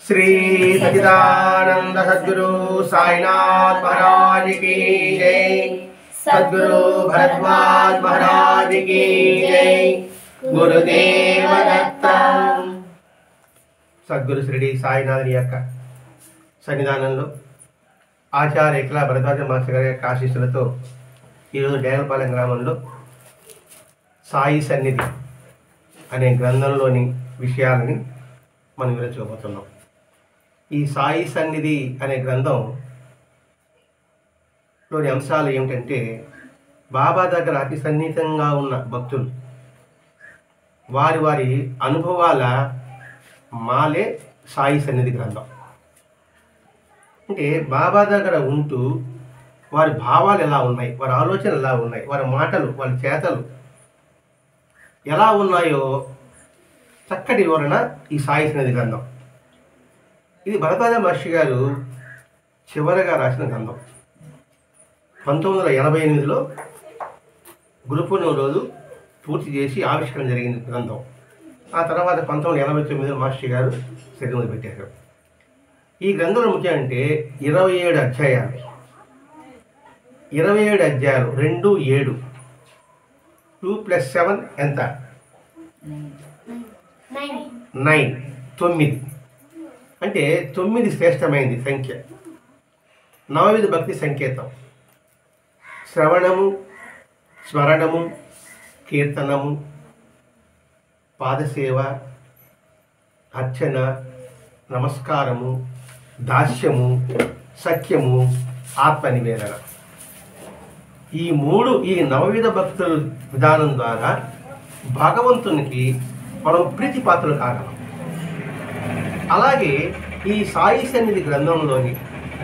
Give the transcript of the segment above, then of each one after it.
श्री सच्चिदानंद सद्गुरु साईनाथ महाराज की जय। सद्गुरु भरद्वाज महाराज की जय। गुरुदेव दत्त। सद्गुरु श्री సాయినాథుని యొక్క సన్నిధానంలో ఆచార్య ఎక్లా భరద్వాజ మాస్టర్ గారి యొక్క ఆశీస్సులతో ఈరోజు డేగలపాలెం గ్రామంలో సాయి సన్నిధి అనే గ్రంథంలోని విషయాలని మనం వివరించబోతున్నాం. ఈ సాయి సన్నిధి అనే గ్రంథంలోని అంశాలు ఏమిటంటే, బాబా దగ్గర అతి సన్నిహితంగా ఉన్న భక్తులు వారి వారి అనుభవాల మాలే సాయి సన్నిధి గ్రంథం. అంటే బాబా దగ్గర ఉంటూ వారి భావాలు ఎలా ఉన్నాయి, వారి ఆలోచనలు ఎలా ఉన్నాయి, వారి మాటలు, వారి చేతలు ఎలా ఉన్నాయో చక్కటి వివరణ ఈ సాయి సన్నిధి గ్రంథం. ఇది భరద్వాజ మహర్షి గారు చివరగా రాసిన గ్రంథం. 1988లో గురు పూర్ణిమ రోజు పూర్తి చేసి ఆవిష్కరణ జరిగింది గ్రంథం. ఆ తర్వాత 1989లో మహర్షి గారు శరీరం పెట్టారు. ఈ గ్రంథంలో ముఖ్యం అంటే 27 అధ్యాయాలు. 27 అధ్యాయాలు 2 7 2 + 7 ఎంత? 9. 9 అంటే 9 శ్రేష్టమైనది సంఖ్య. నవవిధ భక్తి సంకేతం. శ్రవణము, స్మరణము, కీర్తనము, పాదసేవ, అర్చన, నమస్కారము, దాస్యము, సఖ్యము, ఆత్మనివేదన. ఈ నవవిధ భక్తుల విధానం ద్వారా భగవంతునికి మనం ప్రీతిపాత్రలు కాగలం. అలాగే ఈ సాయి సన్నిధి గ్రంథంలోని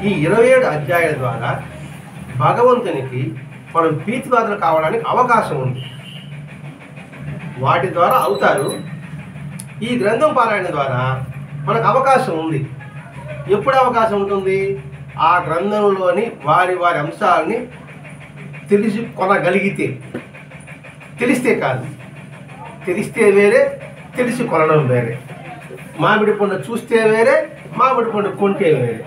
ఈ 27 అధ్యాయాల ద్వారా భగవంతునికి మనం ప్రీతిపాత్రలు కావడానికి అవకాశం ఉంది. వాటి ద్వారా అవుతారు. ఈ గ్రంథం పారాయణ ద్వారా మనకు అవకాశం ఉంది. ఎప్పుడు అవకాశం ఉంటుంది? ఆ గ్రంథంలోని వారి వారి అంశాలని తెలుసుకొనగలిగితే. తెలిస్తే కాదు, తెలిస్తే వేరే, తెలిసి కొనడం వేరే. మామిడి పండు చూస్తే వేరే, మామిడి పండు కొంటే వేరే.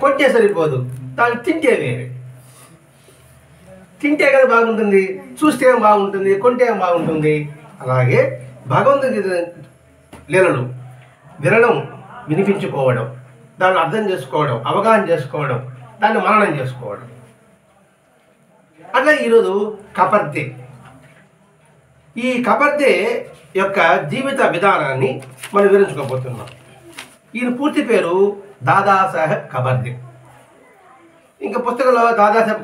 కొంటే సరిపోదు, దాన్ని తింటే వేరే. తింటే కదా బాగుంటుంది, చూస్తే ఏం బాగుంటుంది, కొంటే ఏం బాగుంటుంది. అలాగే భగవంతుడి లీలలు వినడం, వినిపించుకోవడం, దాన్ని అర్థం చేసుకోవడం, అవగాహన చేసుకోవడం, దాన్ని మననం చేసుకోవడం. అట్లా ఈరోజు కపర్దే. ఈ కపర్దే యొక్క జీవిత విధానాన్ని మనం వివరించుకోబోతున్నాం. ఈయన పూర్తి పేరు దాదాసాహెబ్ కపర్దే. ఇంకా పుస్తకంలో దాదాసాహెబ్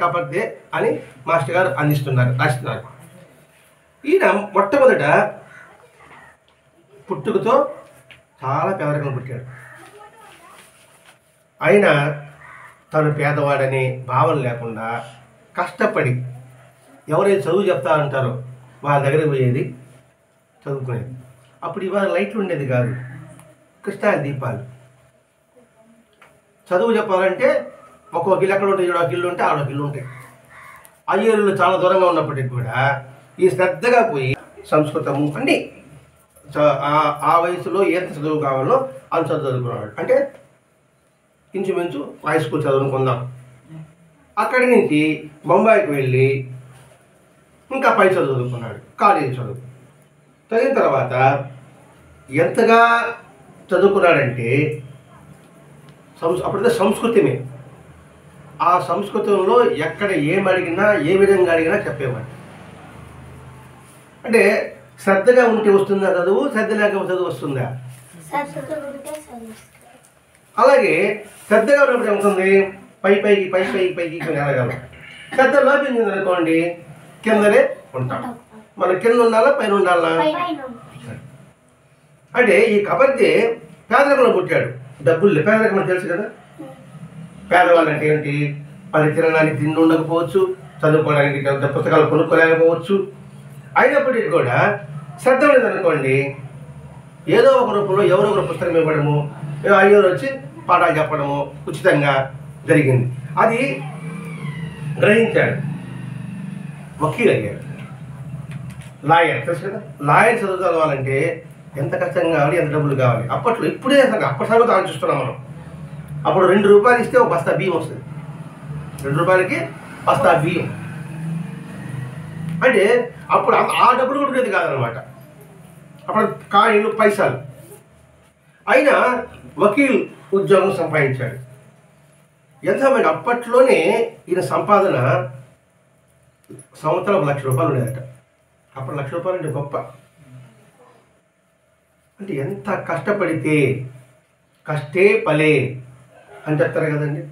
కపర్దే అని మాస్టర్ గారు రాస్తున్నారు. ఈయన మొట్టమొదట పుట్టుకతో చాలా పేదరికంలో పుట్టాడు. ఆయన తను పేదవాడనే భావన లేకుండా కష్టపడి ఎవరైతే చదువు చెప్తారంటారో వాళ్ళ దగ్గరికి పోయేది, చదువుకునేది. అప్పుడు ఇవాళ లైట్లు ఉండేది కాదు, కృష్ణాల దీపాలు. చదువు చెప్పాలంటే ఒక్కొక్క ఇల్లు ఎక్కడ ఉంటాయి, ఒక ఇల్లు ఉంటే ఆడొక ఇల్లు ఉంటాయి. అయ్యేళ్ళు చాలా దూరంగా ఉన్నప్పటికీ కూడా ఈ శ్రద్ధగా పోయి సంస్కృతము అన్నీ ఆ వయసులో ఎంత చదువు కావాలో అంత చదువుకున్నాడు. అంటే ఇంచుమించు హై స్కూల్ చదువుకుందాం. అక్కడి నుంచి బొంబాయికి వెళ్ళి ఇంకా పై చదువుకున్నాడు, కాలేజీ చదువు. చదివిన తర్వాత ఎంతగా చదువుకున్నాడంటే అప్పుడైతే సంస్కృతమే. ఆ సంస్కృతంలో ఎక్కడ ఏం అడిగినా, ఏ విధంగా అడిగినా చెప్పేవాడు. అంటే శ్రద్ధగా ఉంటే వస్తుందా చదువు, శ్రద్ధ లేకపోతే చదువు వస్తుందా? అలాగే శ్రద్ధగా ఉన్నప్పుడు ఏమవుతుంది, పైకి ఎదగలం. శ్రద్ధ లోపించింది అనుకోండి, కిందనే ఉంటాం. మనం కింద ఉండాలా, పైన ఉండాలా? అంటే ఈ కపర్దే పేదరికంలో పుట్టాడు. డబ్బులు పేదరికం అని తెలుసు కదా. పేదవాళ్ళు అంటే ఏంటి? వాళ్ళకి తినడానికి తిండి ఉండకపోవచ్చు, చదువుకోవడానికి పుస్తకాలు కొనుక్కోలేకపోవచ్చు. అయినప్పటికీ కూడా శ్రద్ధ లేదనుకోండి, ఏదో ఒక రూపంలో ఎవరో ఒకరు పుస్తకం ఇవ్వడము, అయ్యోరు వచ్చి పాఠాలు చెప్పడము ఉచితంగా జరిగింది. అది గ్రహించాడు. వకీల్ అయ్యాడు, లాయర్. తెలుసు కదా. లాయర్ చదవాలంటే ఎంత కష్టం కావాలి, ఎంత డబ్బులు కావాలి. అప్పట్లో ఇప్పుడే అప్పటి సంగతి ఆలోచిస్తున్నాం మనం. అప్పుడు 2 రూపాయలు ఇస్తే ఒక బస్తా బియ్యం వస్తుంది. 2 రూపాయలకి బస్తా బియ్యం అంటే అప్పుడు ఆ డబ్బులు కూడా ఉండేది కాదనమాట. అప్పుడు కాయిన్లు, పైసలు. అయినా వకీల్ ఉద్యోగం సంపాదించాడు. ఎంత అప్పట్లోనే ఈయన సంపాదన సంవత్సరం 1 లక్ష రూపాయలు ఉండేదట. అప్పుడు 1 లక్ష రూపాయలు అంటే గొప్ప. అంటే ఎంత కష్టపడితే కష్టే ఫలే అని చెప్తారు కదండి.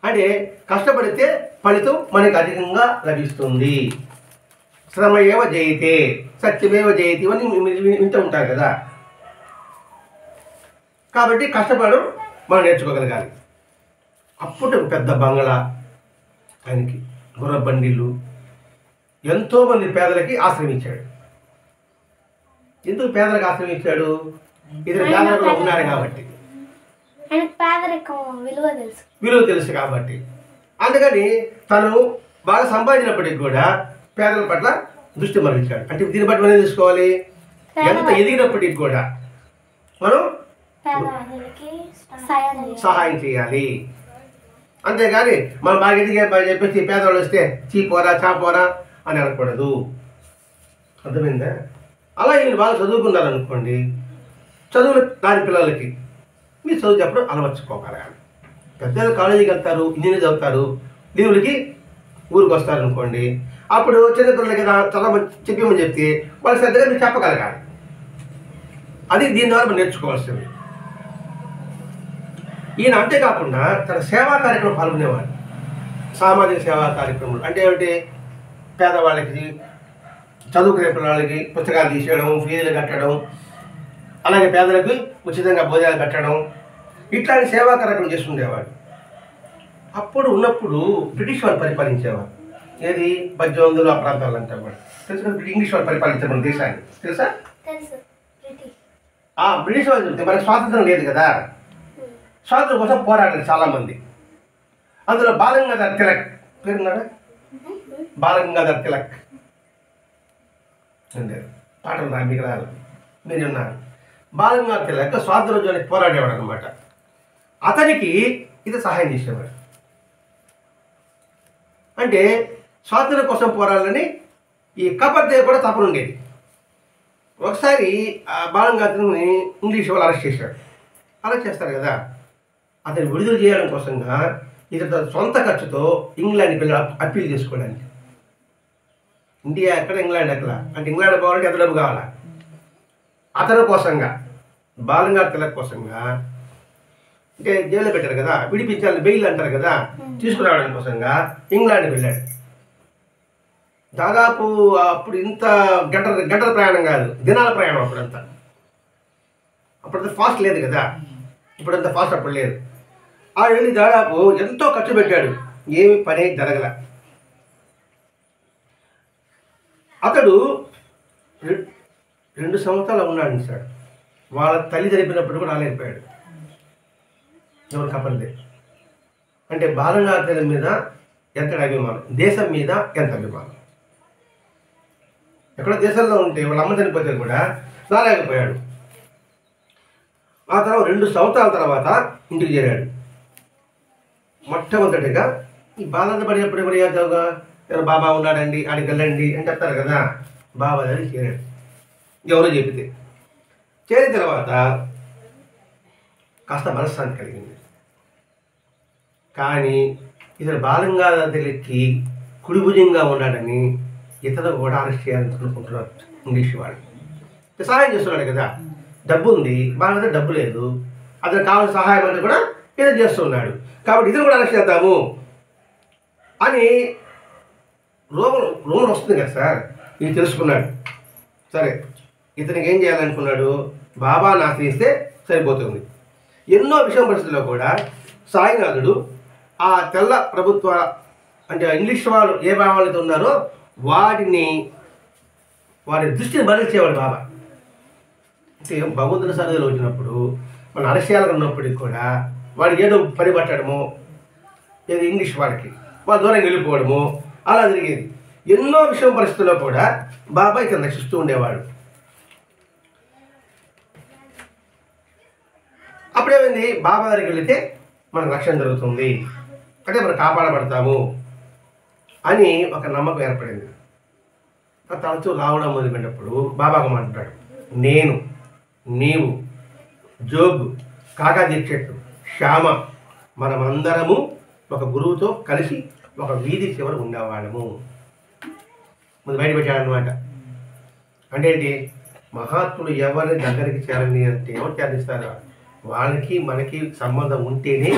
అంటే కష్టపడితే ఫలితం మనకి అధికంగా లభిస్తుంది. శ్రమ ఏవ జయతే సత్యమేవ జయతి అని వింటూ ఉంటారు కదా. కాబట్టి కష్టపడడం మనం నేర్చుకోగలగాలి. అప్పుడు పెద్ద బంగళా ఆయనకి, గుర్ర బండిలు, ఎంతోమంది పేదలకి ఆశ్రమించాడు. ఎందుకు పేదలకు ఆశ్రమించాడు? ఇతను పేదరికంలో ఉన్నాడు కాబట్టి, విలువ తెలుసు కాబట్టి. అందుకని తను బాగా సంపాదించినప్పటికి కూడా పేదల పట్ల దృష్టి మరలించాడు. అంటే దీన్ని బట్టి మనం తీసుకోవాలి, ఎంత ఎదిగినప్పటికి కూడా మనం సహాయం చేయాలి. అంతేగాని మనం బాగా ఎదిగే చెప్పేసి పేదవాళ్ళు వస్తే చీపోరా చాపోరా అని అనకూడదు. అర్థమైందా? అలా ఈయన బాగా చదువుకున్నారనుకోండి, చదువులు దాని పిల్లలకి మీరు చదువు చెప్పడం అలవర్చుకోగలగాలి. పెద్దలు కాలేజీకి వెళ్తారు, ఇంజనీర్ చదువుతారు, లీవులకి ఊరికి వస్తారనుకోండి, అప్పుడు చిన్నపిల్లలకి చదవమని చెప్పమని చెప్తే వాళ్ళు శ్రద్ధగా మీరు చెప్పగలగాలి. అది దీని ద్వారా మనం నేర్చుకోవాల్సింది. ఈయన అంతేకాకుండా తన సేవా కార్యక్రమం పాల్గొనేవాడు. సామాజిక సేవా కార్యక్రమాలు అంటే ఏమిటి? పేదవాళ్ళకి, చదువుకునే పిల్లలకి పుస్తకాలు తీసేయడం, ఫీజులు కట్టడం, అలాగే పేదలకు ఉచితంగా భోజనాలు కట్టడం, ఇట్లాంటి సేవా కార్యక్రమం చేస్తుండేవాడు. అప్పుడు ఉన్నప్పుడు బ్రిటిష్ వాళ్ళు పరిపాలించేవారు. ఏది 1800 ఆ ప్రాంతాలు అంతా కూడా తెలుసు కదా. ఇంగ్లీష్ వాళ్ళు పరిపాలించారు మన దేశాన్ని, తెలుసా? బ్రిటిష్ వాళ్ళు చెప్తే మనకు స్వాతంత్రం లేదు కదా. స్వాతంత్రం కోసం పోరాడారు చాలామంది. అందులో బాలగంగాధర్ తిలక్ పేరున్నారా? బాలగంగాధర్ తిలక్ అంటే పాటలు నా మీకు రాదు, మీరు ఉన్నారు. బాలగంగాధర్ తిలక్ స్వాతంత్రోద్యమానికి పోరాడేవాడు అనమాట. అతనికి ఇది సహాయం చేసేవాడు. అంటే స్వాతంత్రం కోసం పోరాడాలని ఈ కపర్దేవ్ కూడా తపన ఉండేది. ఒకసారి బాలగంగాధర్ని ఇంగ్లీష్ వాళ్ళు అరెస్ట్ చేశాడు. అరెస్ట్ చేస్తారు కదా, అతన్ని విడుదల చేయడం కోసంగా ఇతను సొంత ఖర్చుతో ఇంగ్లాండ్కి వెళ్ళి అప్పీల్ చేసుకోవడానికి. ఇండియా ఎక్కడ, ఇంగ్లాండ్ ఎక్కడ అంటే ఇంగ్లాండ్ పోవాలంటే ఎంత డబ్బు కావాలా? అతని కోసంగా, బాలగంగాధర్ తిలక్ కోసంగా, అంటే జైల్లో పెట్టారు కదా, విడిపించాలని బెయిల్ అంటారు కదా, తీసుకురావడం కోసంగా ఇంగ్లాండ్కి వెళ్ళాడు. దాదాపు అప్పుడు ఇంత గంటల ప్రయాణం కాదు, దినాల ప్రయాణం అప్పుడంతా. అప్పుడంత ఫాస్ట్ లేదు కదా, ఇప్పుడంత ఫాస్ట్ అప్పుడు లేదు. ఆ వెళ్ళి దాదాపు ఎంతో ఖర్చు పెట్టాడు, ఏమి పని జరగల. అతడు 2 సంవత్సరాలు ఉన్నాడు సార్. వాళ్ళ తల్లి చనిపోయినప్పుడు కూడా రాలేకపోయాడు. ఎవరు కపర్దే అంటే బాలగంగాధర్ మీద ఎంత అభిమానం, దేశం మీద ఎంత అభిమానం. ఎక్కడో దేశంలో ఉంటే వాళ్ళ అమ్మ చనిపోతే కూడా రాలేకపోయాడు. ఆ తర్వాత 2 సంవత్సరాల తర్వాత ఇంటికి చేరాడు. మొట్టమొదటిగా ఈ బాధ పడినప్పుడు ఎవరు చేద్దావుగా, ఎవరు బాబా ఉన్నాడండి ఆడికి వెళ్ళండి అని చెప్తారు కదా, బాబా దగ్గరికి చేరాడు. ఎవరో చెబితే చేరిన తర్వాత కాస్త మనశ్శాంతి కలిగింది. కానీ ఇతను బాలగంగాధర్ తిలక్కి కుడిభుజంగా ఉన్నాడని ఇతను కూడా అరెస్ట్ చేయాలని అనుకుంటున్నారు ఇంగ్లీష్ వాళ్ళు. సహాయం చేస్తున్నాడు కదా, డబ్బు ఉంది, బాలగంగాధర్ డబ్బు లేదు, అతనికి కావాల్సిన సహాయం అంతా కూడా ఇతను చేస్తున్నాడు. కాబట్టి ఇతను కూడా అరెస్ట్ చేద్దాము అని రూమర్ వస్తుంది కదా సార్. ఇది తెలుసుకున్నాడు. సరే, ఇతనికి ఏం చేయాలనుకున్నాడు, బాబాను ఆశ్రయిస్తే సరిపోతుంది. ఎన్నో విషయం పరిస్థితుల్లో కూడా సాయినాథుడు ఆ తెల్ల ప్రభుత్వ అంటే ఇంగ్లీష్ వాళ్ళు ఏ భావాలతో ఉన్నారో వారి దృష్టిని మరల్చేవాడు బాబా. అంటే భగవంతుని సన్నిధిలో వచ్చినప్పుడు మన అరస్యాలకు ఉన్నప్పటికి కూడా వాడికి ఏదో పని పట్టడము, ఏదో ఇంగ్లీష్ వాళ్ళకి వాళ్ళ దూరంగా వెళ్ళిపోవడము అలా జరిగేది. ఎన్నో విషయం పరిస్థితుల్లో కూడా బాబా ఇతను రక్షిస్తూ ఉండేవాడు. అప్పుడేమైంది, బాబా దగ్గరికి వెళితే మనకు రక్షణ జరుగుతుంది, అంటే మనం కాపాడబడతాము అని ఒక నమ్మకం ఏర్పడింది. తరచూ రావడం మొదలుపెట్టినప్పుడు బాబాకు మాట్లాడు, నేను, నీవు, జోగు, కాకా దీక్షిత్, శ్యామ, మనమందరము ఒక గురువుతో కలిసి ఒక వీధి చివర ఉండేవాళ్ళము. ముందు బయట పెట్టాడనమాట. అంటే ఏంటి, మహాత్ములు ఎవరి దగ్గరికి చేరని అంటే ఎవరు చేరనిస్తారు? వాళ్ళకి మనకి సంబంధం ఉంటేనే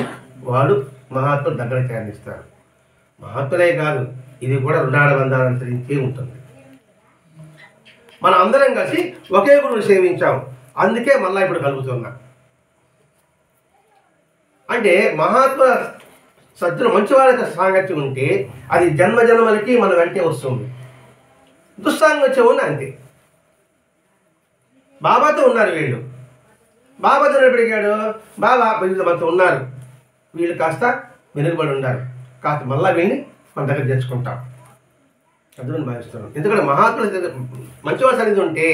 వాళ్ళు మహాత్ములు దగ్గర చేరనిస్తారు. మహాత్ములే కాదు, ఇది కూడా రుణాల బంధాలను అనుసరించే ఉంటుంది. మనం అందరం కలిసి ఒకే గురువుని సేవించాం, అందుకే మళ్ళీ ఇప్పుడు కలుగుతున్నా. అంటే మహాత్ముల సజ్జులు మంచి వాళ్ళకి సాంగత్యం ఉంటే అది జన్మ జన్మలకి మన వెంటే వస్తుంది. దుస్సాంగత్యం ఉంది అంతే. బాబాతో ఉన్నారు వీళ్ళు, బాబాతో ఎప్పటికాడు, బాబా వీళ్ళు మనతో ఉన్నారు, వీళ్ళు కాస్త వెనుకబడి ఉన్నారు, కాస్త మళ్ళీ వీళ్ళని మన దగ్గర తెచ్చుకుంటాం అందులో భావిస్తున్నాం. ఎందుకంటే మహాత్ములు మంచివాళ్ళ సన్నిధి ఉంటే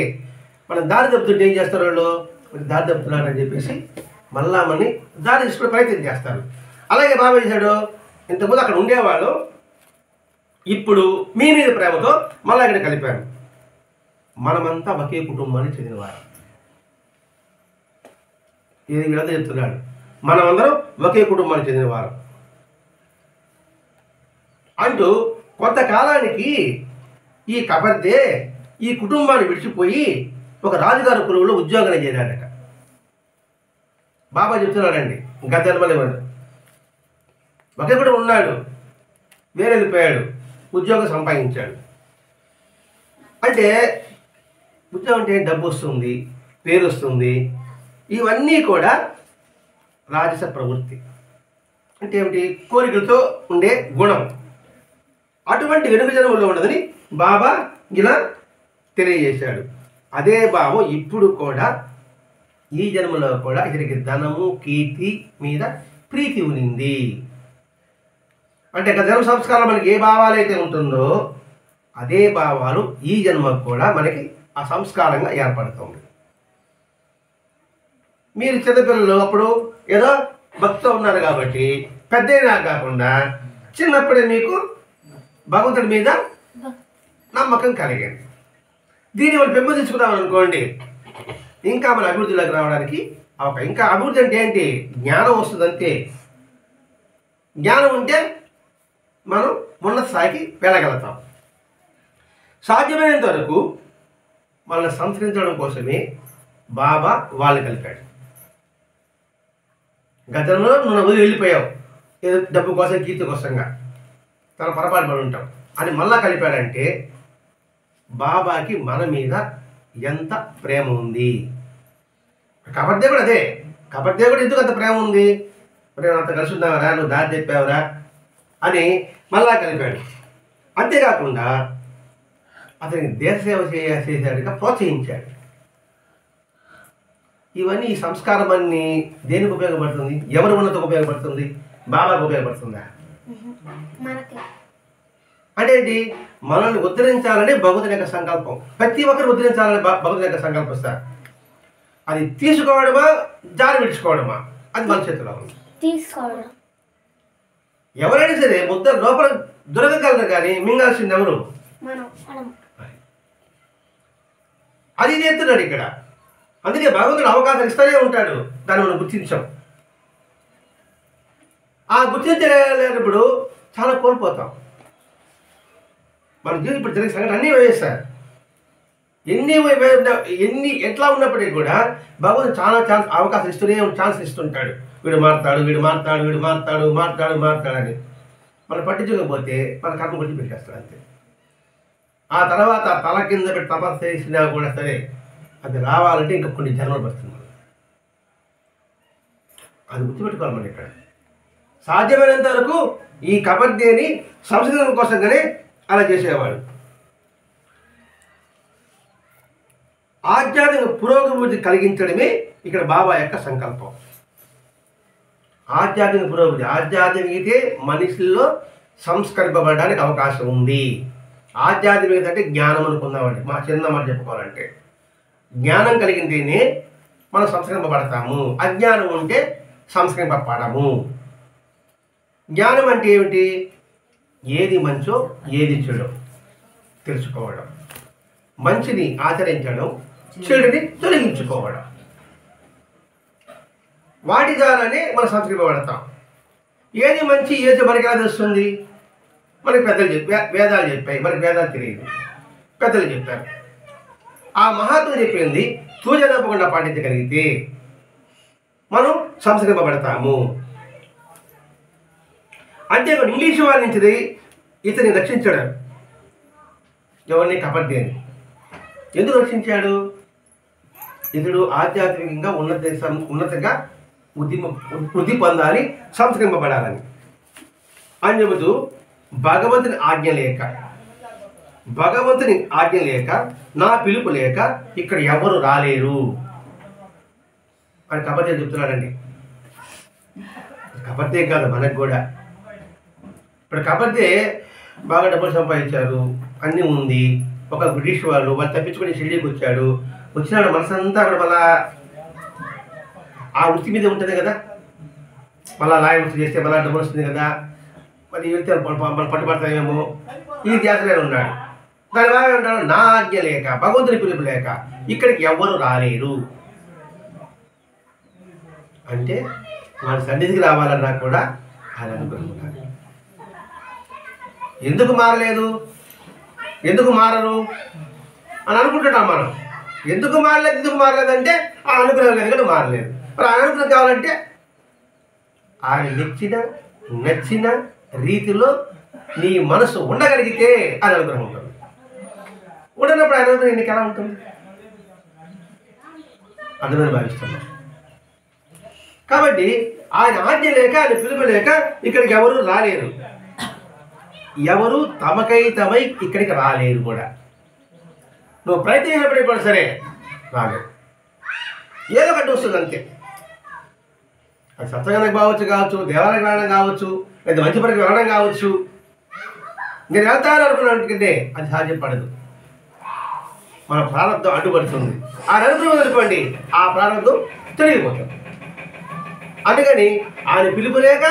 మనం దారి తప్పుతుంటే ఏం చేస్తారు, వాళ్ళు దారి తప్పుతున్నారని చెప్పేసి మళ్ళా మనని దారి తీసుకునే ప్రయత్నం చేస్తారు. అలాగే బాబా చేశాడు, ఇంతకుముందు అక్కడ ఉండేవాళ్ళు ఇప్పుడు మీ మీద ప్రేమతో మళ్ళీ ఇక్కడ కలిపారు. మనమంతా ఒకే కుటుంబానికి చెందినవారు. ఇది వీళ్ళంతా చెప్తున్నాడు, మనమందరం ఒకే కుటుంబానికి చెందినవారు అంటూ కొంతకాలానికి ఈ కబర్దే ఈ కుటుంబాన్ని విడిచిపోయి ఒక రాజుగారి కులువులో ఉద్యోగాన్ని చేరాడట. బాబా చెప్తున్నాడండి, గద్దెలమల్లి ఒకే కూడా ఉన్నాడు, వేరే వెళ్ళిపోయాడు, ఉద్యోగం సంపాదించాడు. అంటే ఉద్యోగం అంటే డబ్బు వస్తుంది, పేరు వస్తుంది, ఇవన్నీ కూడా రాజస ప్రవృత్తి. అంటే ఏమిటి, కోరికలతో ఉండే గుణం. అటువంటి వెనుక జన్మలో ఉండదని బాబా ఇలా తెలియజేశాడు. అదే భావం ఇప్పుడు కూడా ఈ జన్మలో కూడా ఇతనికి ధనము, కీర్తి మీద ప్రీతి ఉనింది. అంటే గత జన్మ సంస్కారం మనకి ఏ భావాలు అయితే ఉంటుందో అదే భావాలు ఈ జన్మకు కూడా మనకి ఆ సంస్కారంగా ఏర్పడుతుంది. మీరు చిన్నపిల్లలు అప్పుడు ఏదో భక్తితో ఉన్నారు కాబట్టి పెద్దయినా కాకుండా చిన్నప్పుడే మీకు భగవంతుడి మీద నమ్మకం కలిగింది. దీన్ని మనం పెంపొందించుకున్నాం అనుకోండి, ఇంకా మన అభివృద్ధిలోకి రావడానికి ఇంకా అభివృద్ధి అంటే ఏంటి, జ్ఞానం వస్తుంది అంతే. జ్ఞానం ఉంటే మనం ఉన్నత స్థాయికి వెళ్ళగలుగుతాం. సాధ్యమైనంత వరకు వాళ్ళని సంస్కరించడం కోసమే బాబా వాళ్ళని కలిపాడు. గతంలో నువ్వు వదిలి వెళ్ళిపోయావు, ఏదో డబ్బు కోసం, కీర్తి కోసంగా, తన పొరపాటు పడి ఉంటాం అని మళ్ళా కలిపాడంటే బాబాకి మన మీద ఎంత ప్రేమ ఉంది. కబర్దే కూడా అదే, కబర్దే కూడా ఎందుకు అంత ప్రేమ ఉంది, నేను అంత కలిసి ఉన్నావరా, నువ్వు దారి చెప్పావురా అని మళ్ళా కలిపాడు. అంతేకాకుండా అతనికి దేశసేవ చేసేట్టుగా ప్రోత్సహించాడు. ఇవన్నీ ఈ సంస్కారం అన్నీ దేనికి ఉపయోగపడుతుంది, ఎవరి ఉన్నతకు ఉపయోగపడుతుంది, బాబాకు ఉపయోగపడుతుందా? అంటే ఏంటి, మనల్ని ఉద్ధరించాలని భగవంతుని యొక్క సంకల్పం. ప్రతి ఒక్కరు ఉద్ధరించాలని భగవంతుని యొక్క సంకల్పిస్తారు. అది తీసుకోవడమా, జారి విడుచుకోవడమా, అది మన చేతిలో ఉంది. తీసుకోవడం. ఎవరైనా సరే ముద్ద లోపల దొరకగలరు కానీ మింగాల్సింది ఎవరు? అది చేస్తున్నాడు ఇక్కడ. అందుకే భగవంతుడు అవకాశం ఇస్తూనే ఉంటాడు, దాన్ని మనం గుర్తించాం. ఆ గుర్తించలేనప్పుడు చాలా కోల్పోతాం. మన జీవితం ఇప్పుడు జరిగే సంఘటన అన్నీ వేస్తారు. ఎన్ని ఎట్లా ఉన్నప్పటికీ కూడా భగవంతుడు చాలా అవకాశం ఇస్తూనే ఛాన్స్ ఇస్తుంటాడు. వీడు మారుతాడు, వీడు మారుతాడు, వీడు మారుతాడు, మారుతాడు మారుతాడని మనం పట్టించుకోకపోతే మన కర్మ కొట్టి పెట్టేస్తాడు అంతే. ఆ తర్వాత తల కింద పెట్టి తపస్సు చేసినా కూడా సరే అది రావాలంటే ఇంకా కొన్ని జన్మలు పడుతుంది. అది గుర్తుపెట్టుకోవాలి మనం ఇక్కడ. సాధ్యమైనంత వరకు ఈ కబడ్డీని సంస్కృతం కోసంగానే అలా చేసేవాడు. ఆధ్యాత్మిక పురోగతి కలిగించడమే ఇక్కడ బాబా యొక్క సంకల్పం. ఆధ్యాత్మిక పురోగతి, ఆధ్యాత్మికతే మనిషిలో సంస్కరింపబడడానికి అవకాశం ఉంది. ఆధ్యాత్మికత అంటే జ్ఞానం అనుకుందామండి, మా చిన్న మాట చెప్పుకోవాలంటే జ్ఞానం కలిగింటేనే మనం సంస్కరింపబడతాము. అజ్ఞానం ఉంటే సంస్కరింపబడము. జ్ఞానం అంటే ఏమిటి? ఏది మంచో ఏది చెడో తెలుసుకోవడం, మంచిని ఆచరించడం, చెడుని తొలగించుకోవడం. వాటి ద్వారానే మనం సంస్కరింపబడతాం. ఏది మంచి ఏది మనకి ఎలా తెలుస్తుంది? మనకి పెద్దలు వేదాలు చెప్పాయి, మనకి వేదాలు తెలియదు, పెద్దలు చెప్పారు. ఆ మహాత్ములు చెప్పింది తూచ తప్పకుండా పాటించగలిగితే మనం సంస్కరింపబడతాము. అంతేకాదు ఇంగ్లీషు వారి నుంచి ఇతన్ని రక్షించాడు. ఎవరిని? కపర్దేని. ఎందుకు రక్షించాడు? ఇతడు ఆధ్యాత్మికంగా ఉన్నతంగా వృద్ధి పొందాలి, సంస్కరింపబడాలని అని చెబుతూ భగవంతుని ఆజ్ఞ లేక నా పిలుపు లేక ఇక్కడ ఎవరు రాలేరు అని కపర్దే చెప్తున్నాడండి. కపర్దే కాదు, మనకు కూడా. ఇప్పుడు కపర్దే బాగా డబ్బులు సంపాదించారు, అన్నీ ఉంది. ఒక బ్రిటిష్ వాళ్ళు తప్పించుకొని షిరిడీకి వచ్చాడు. వచ్చినాడు మనసంతా అక్కడ మళ్ళా ఆ వృత్తి మీద ఉంటుంది కదా, మళ్ళీ లాయ వృత్తి చేస్తే మళ్ళీ డబ్బులు వస్తుంది కదా, మరి వెళ్తే మనం పట్టుబడతామేమో ఈ ధ్యాసలో ఉన్నాడు. దాని బాగా ఉంటాడు, నా ఆజ్ఞ లేక భగవంతుని పిలుపు లేక ఇక్కడికి ఎవ్వరు రాలేరు అంటే మన సన్నిధికి రావాలన్నా కూడా ఆయన అనుగ్రహం ఉండాలి. ఎందుకు మారలేదు, ఎందుకు మారరు అని అనుకుంటున్నాం మనం. ఎందుకు మారలేదంటే ఆ అనుగ్రహం లేదు కానీ మారలేదు. మరి ఆ అనుగ్రహం కావాలంటే ఆయన నచ్చిన రీతిలో నీ మనసు ఉండగలిగితే ఆయన అనుగ్రహం ఉంటుంది. ఉండనప్పుడు ఆయన అనుగ్రహం నీకు ఎలా ఉంటుంది? అందులో భావిస్తున్నాం. కాబట్టి ఆయన ఆజ్ఞ లేక, ఆయన పిలుపు లేక ఇక్కడికి ఎవరు రాలేరు. ఎవరు తమకై ఇక్కడికి రాలేరు కూడా. నువ్వు ప్రయత్నించినప్పటికీ కూడా సరే రాలేదు. ఏదో ఒకటి వస్తుంది అంతే. అది సత్సంగానికి కావచ్చు, దేవాలయం వెళ్ళడం కావచ్చు, లేదా మంచి పనికి వెళ్ళడం కావచ్చు. నేను వెళ్తాను అనుకున్నట్టుకంటే అది సాధ్యపడదు. మన ప్రారంభం అడ్డుపడుతుంది. ఆ అనుగ్రహం అనుకోండి, ఆ ప్రారంభం తొలగిపోతుంది. అందుకని ఆయన పిలుపు లేక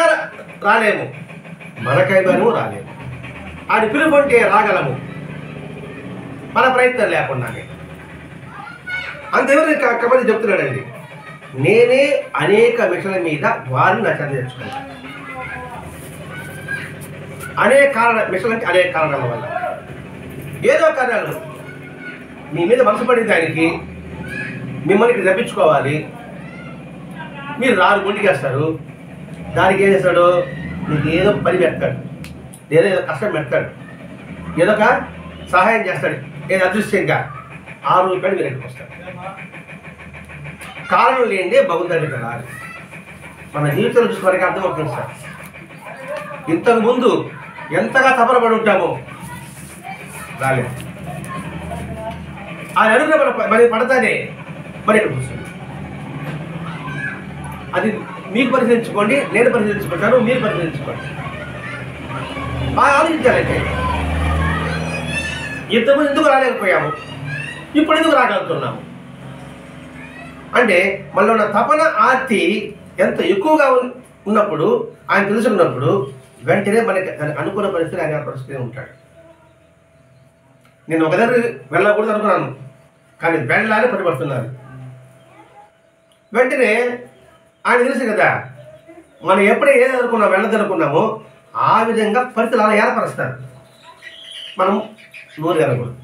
రాలేము, మనకైనాము రాలేము. ఆయన పిలుపు అంటే రాగలము, మన ప్రయత్నం లేకుండానే. అంతేవరకు కబడ్డీ చెప్తున్నాడండి, నేనే అనేక మిషన్ల మీద వారిని నా చెంత తెచ్చుకున్నాను. మిషన్లు అంటే అనేక కారణాల వల్ల, ఏదో కారణాలు మీ మీద మనసు పడిన దానికి మిమ్మల్ని తప్పించుకోవాలి. మీరు రారు గుండికేస్తారు. దానికి ఏం చేస్తాడు? మీకు ఏదో పని పెడతాడు, ఏదో కష్టం పెడతాడు, ఏదో ఒక సహాయం చేస్తాడు. ఏదో అదృశ్యంగా ఆ రూపాయలు మీరు ఎక్కడికి వస్తాడు. కారణం లేనిదే భగవంతుడికి రాదు. మన జీవితంలో చూసి మనకి అర్థమవుతుంది సార్. ఇంతకు ముందు ఎంతగా తపనపడి ఉంటామో రాలేదు. ఆయన అనుగ్రహం మరి పడతానే మరి ఇక్కడ కూర్చోండి. అది మీకు పరిశీలించుకోండి, నేను పరిశీలించుకుంటాను, మీరు పరిశీలించుకోండి. బాగా ఆలోచించాలంటే ఇంతకుముందు ఎందుకు రాలేకపోయాము, ఇప్పుడు ఎందుకు రాగలుగుతున్నాము అంటే మనలో ఉన్న తపన ఆర్తి ఎంత ఎక్కువగా ఉన్నప్పుడు, ఆయన తెలుసుకున్నప్పుడు వెంటనే మనకి దానికి అనుకున్న పరిస్థితి ఆయన ఏర్పరుస్తూనే ఉంటాడు. నేను ఒక దగ్గర వెళ్ళకూడదు అనుకున్నాను, కానీ వెళ్ళాలని పట్టుబడుతున్నాను. వెంటనే ఆయన తెలుసు కదా, మనం ఎప్పుడే ఏది అనుకున్నాం వెళ్ళదనుకున్నామో ఆ విధంగా పరిస్థితులు అలా ఏర్పరుస్తారు. మనం నోరు ఎరగకూడదు.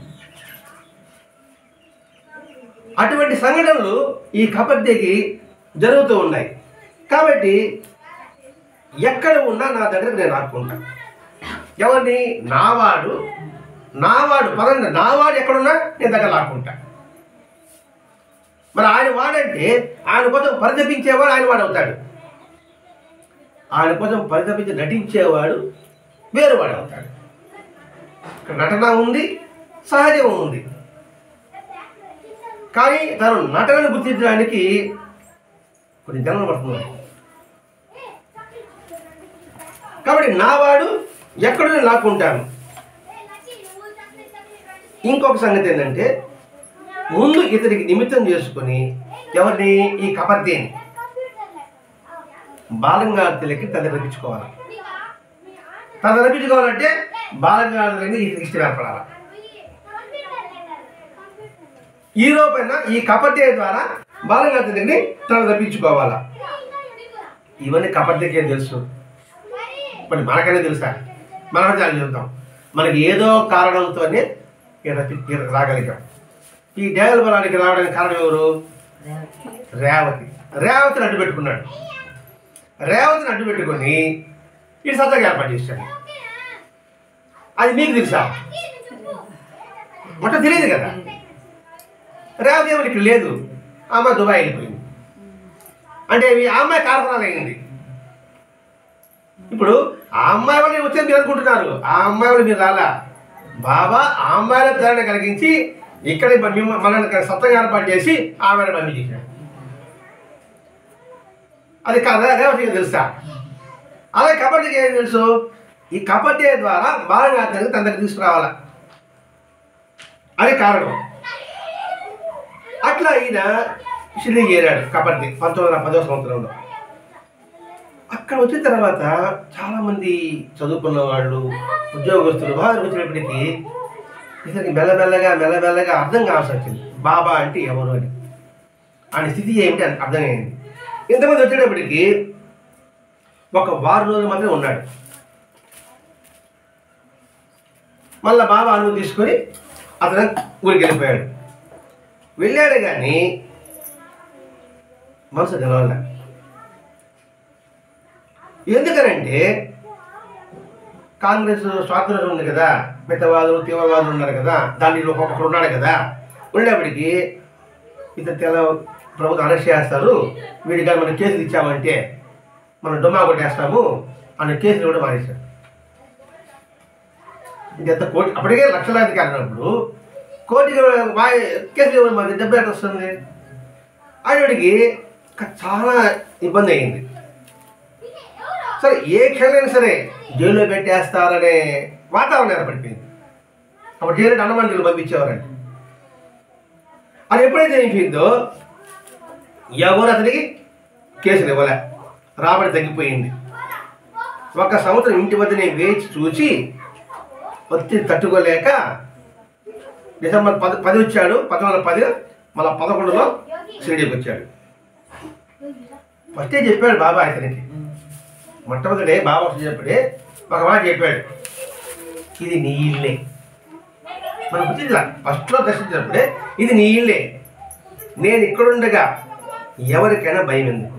అటువంటి సంఘటనలు ఈ కపర్దేకి జరుగుతూ ఉన్నాయి. కాబట్టి ఎక్కడ ఉన్నా నా దగ్గరకు నేను రాకుంటాను. ఎవరిని? నావాడు పదండి, నావాడు ఎక్కడున్నా నేను దగ్గర లాక్కుంటా. మరి ఆయన వాడంటే ఆయన కోసం పరితపించేవాడు ఆయన వాడు అవుతాడు. ఆయన కోసం పరితపించి నటించేవాడు వేరువాడు అవుతాడు. ఇక్కడ నటన ఉంది, సహజం ఉంది. కానీ తను నటనను గుర్తించడానికి కొన్ని జన్మలు పడుతుంది. కాబట్టి నావాడు ఎక్కడో నేను లాక్కుంటాను. ఇంకొక సంగతి ఏంటంటే, ముందు ఇతనికి నిమిత్తం చేసుకొని ఎవరిని? ఈ కపర్దేని బాలంగార్తులకి తను రప్పించుకోవాలి. తను రప్పించుకోవాలంటే బాలంగార్తులకి ఇష్టం ఏర్పడాలి. ఈ రూపైన ఈ కపర్దే ద్వారా బాలంగార్తులని తను రప్పించుకోవాలా. ఇవన్నీ కపర్దేకి ఏం తెలుసు? మరి మనకనే తెలుసా? మనం చూద్దాం. మనకి ఏదో కారణంతోనే రాగలిగాం. ఈ దేవల బలానికి రావడానికి కారణం ఎవరు? రేవతి. రేవతిని అడ్డు పెట్టుకున్నాడు. రేవతిని అడ్డు పెట్టుకొని ఈ సత్తాగా ఏర్పాటు చేశాడు. అది మీకు తెలుసా? మొట్ట తెలియదు కదా. రేవతి ఏమో ఇక్కడ లేదు, ఆ అమ్మాయి దుబాయ్ వెళ్ళిపోయింది. అంటే ఆ అమ్మాయి కారకురాలు అయింది. ఇప్పుడు ఆ అమ్మాయి వాళ్ళు వచ్చేది మీరు అనుకుంటున్నారు, ఆ అమ్మాయి వాళ్ళు మీరు రాలా. బాబా ఆ అమ్మాయిల ప్రేరణ కలిగించి ఇక్కడ మనల్ని సత్తంగా ఏర్పాటు చేసి ఆమెను పంపించేశాడు. అది రేవతికి తెలుసా? అలాగే కబడ్డీకి ఏం తెలుసు? ఈ కబడ్డీ ద్వారా బాలంగార్తులని తన దగ్గర తీసుకురావాలా. అది కారణం. అట్లా ఈయన షిరిడి చేరాడు కబడ్డీ 1910వ సంవత్సరంలో. అక్కడ వచ్చిన తర్వాత చాలామంది చదువుకున్న వాళ్ళు, ఉద్యోగస్తులు వారు వచ్చినప్పటికీ ఇతనికి మెల్లమెల్లగా అర్థం కావాల్సి వచ్చింది. బాబా అంటే ఎవరు అని, ఆయన స్థితి ఏమిటి అని అర్థమైంది. ఇంతమంది వచ్చేటప్పటికి ఒక వారం రోజులు మాత్రమే ఉన్నాడు. మళ్ళీ బాబా అనుమతి తీసుకొని అతను ఊరికి వెళ్ళిపోయాడు. వెళ్ళాడు కానీ మనసు గెలవాల. ఎందుకనంటే కాంగ్రెస్ స్వాతంత్రం ఉంది కదా, మితవాదులు తీవ్రవాదులు ఉన్నారు కదా, దాంట్లో ఒక్కొక్కరు ఉన్నాడు కదా. ఉండేప్పటికీ ఇతను ప్రభుత్వం అరెస్ట్ చేస్తారు, వీడికి మనం కేసులు ఇచ్చామంటే మనం డొమ్మా కొట్టేస్తాము అనే కేసులు కూడా మానేశారు. ఇంకెంత కోటి అప్పటికే లక్షలాది కానప్పుడు కోటికి కేసులు ఇవ్వడం మరి డబ్బు ఎక్కడ వస్తుంది? ఆవిడికి చాలా ఇబ్బంది అయింది. సరే ఏ క్షణమైనా సరే జైల్లో పెట్టేస్తారనే వాతావరణం ఏర్పడిపోయింది. అప్పుడు జైలు అన్నమంటలు పంపించేవారండి. అది ఎప్పుడైతే అయిపోయిందో ఎవరు అతనికి కేసులు ఇవ్వలే, రాబడి తగ్గిపోయింది. 1 సంవత్సరం ఇంటి వద్దనే వేచి చూసి ఒత్తిడి తట్టుకోలేక డిసెంబర్ 10 వచ్చాడు, 1910. మళ్ళీ 11లో షిరిడీకి వచ్చాడు. ఫస్టే చెప్పాడు బాబా అతనికి. మొట్టమొదటి బాబా చెప్పడే ఒక మాట చెప్పాడు, ఇది నీ ఇల్లే. మనం గుర్తించాల. ఫస్ట్లో దర్శించినప్పుడే ఇది నీ ఇల్లే, నేను ఇక్కడుండగా ఎవరికైనా భయం ఎందుకు?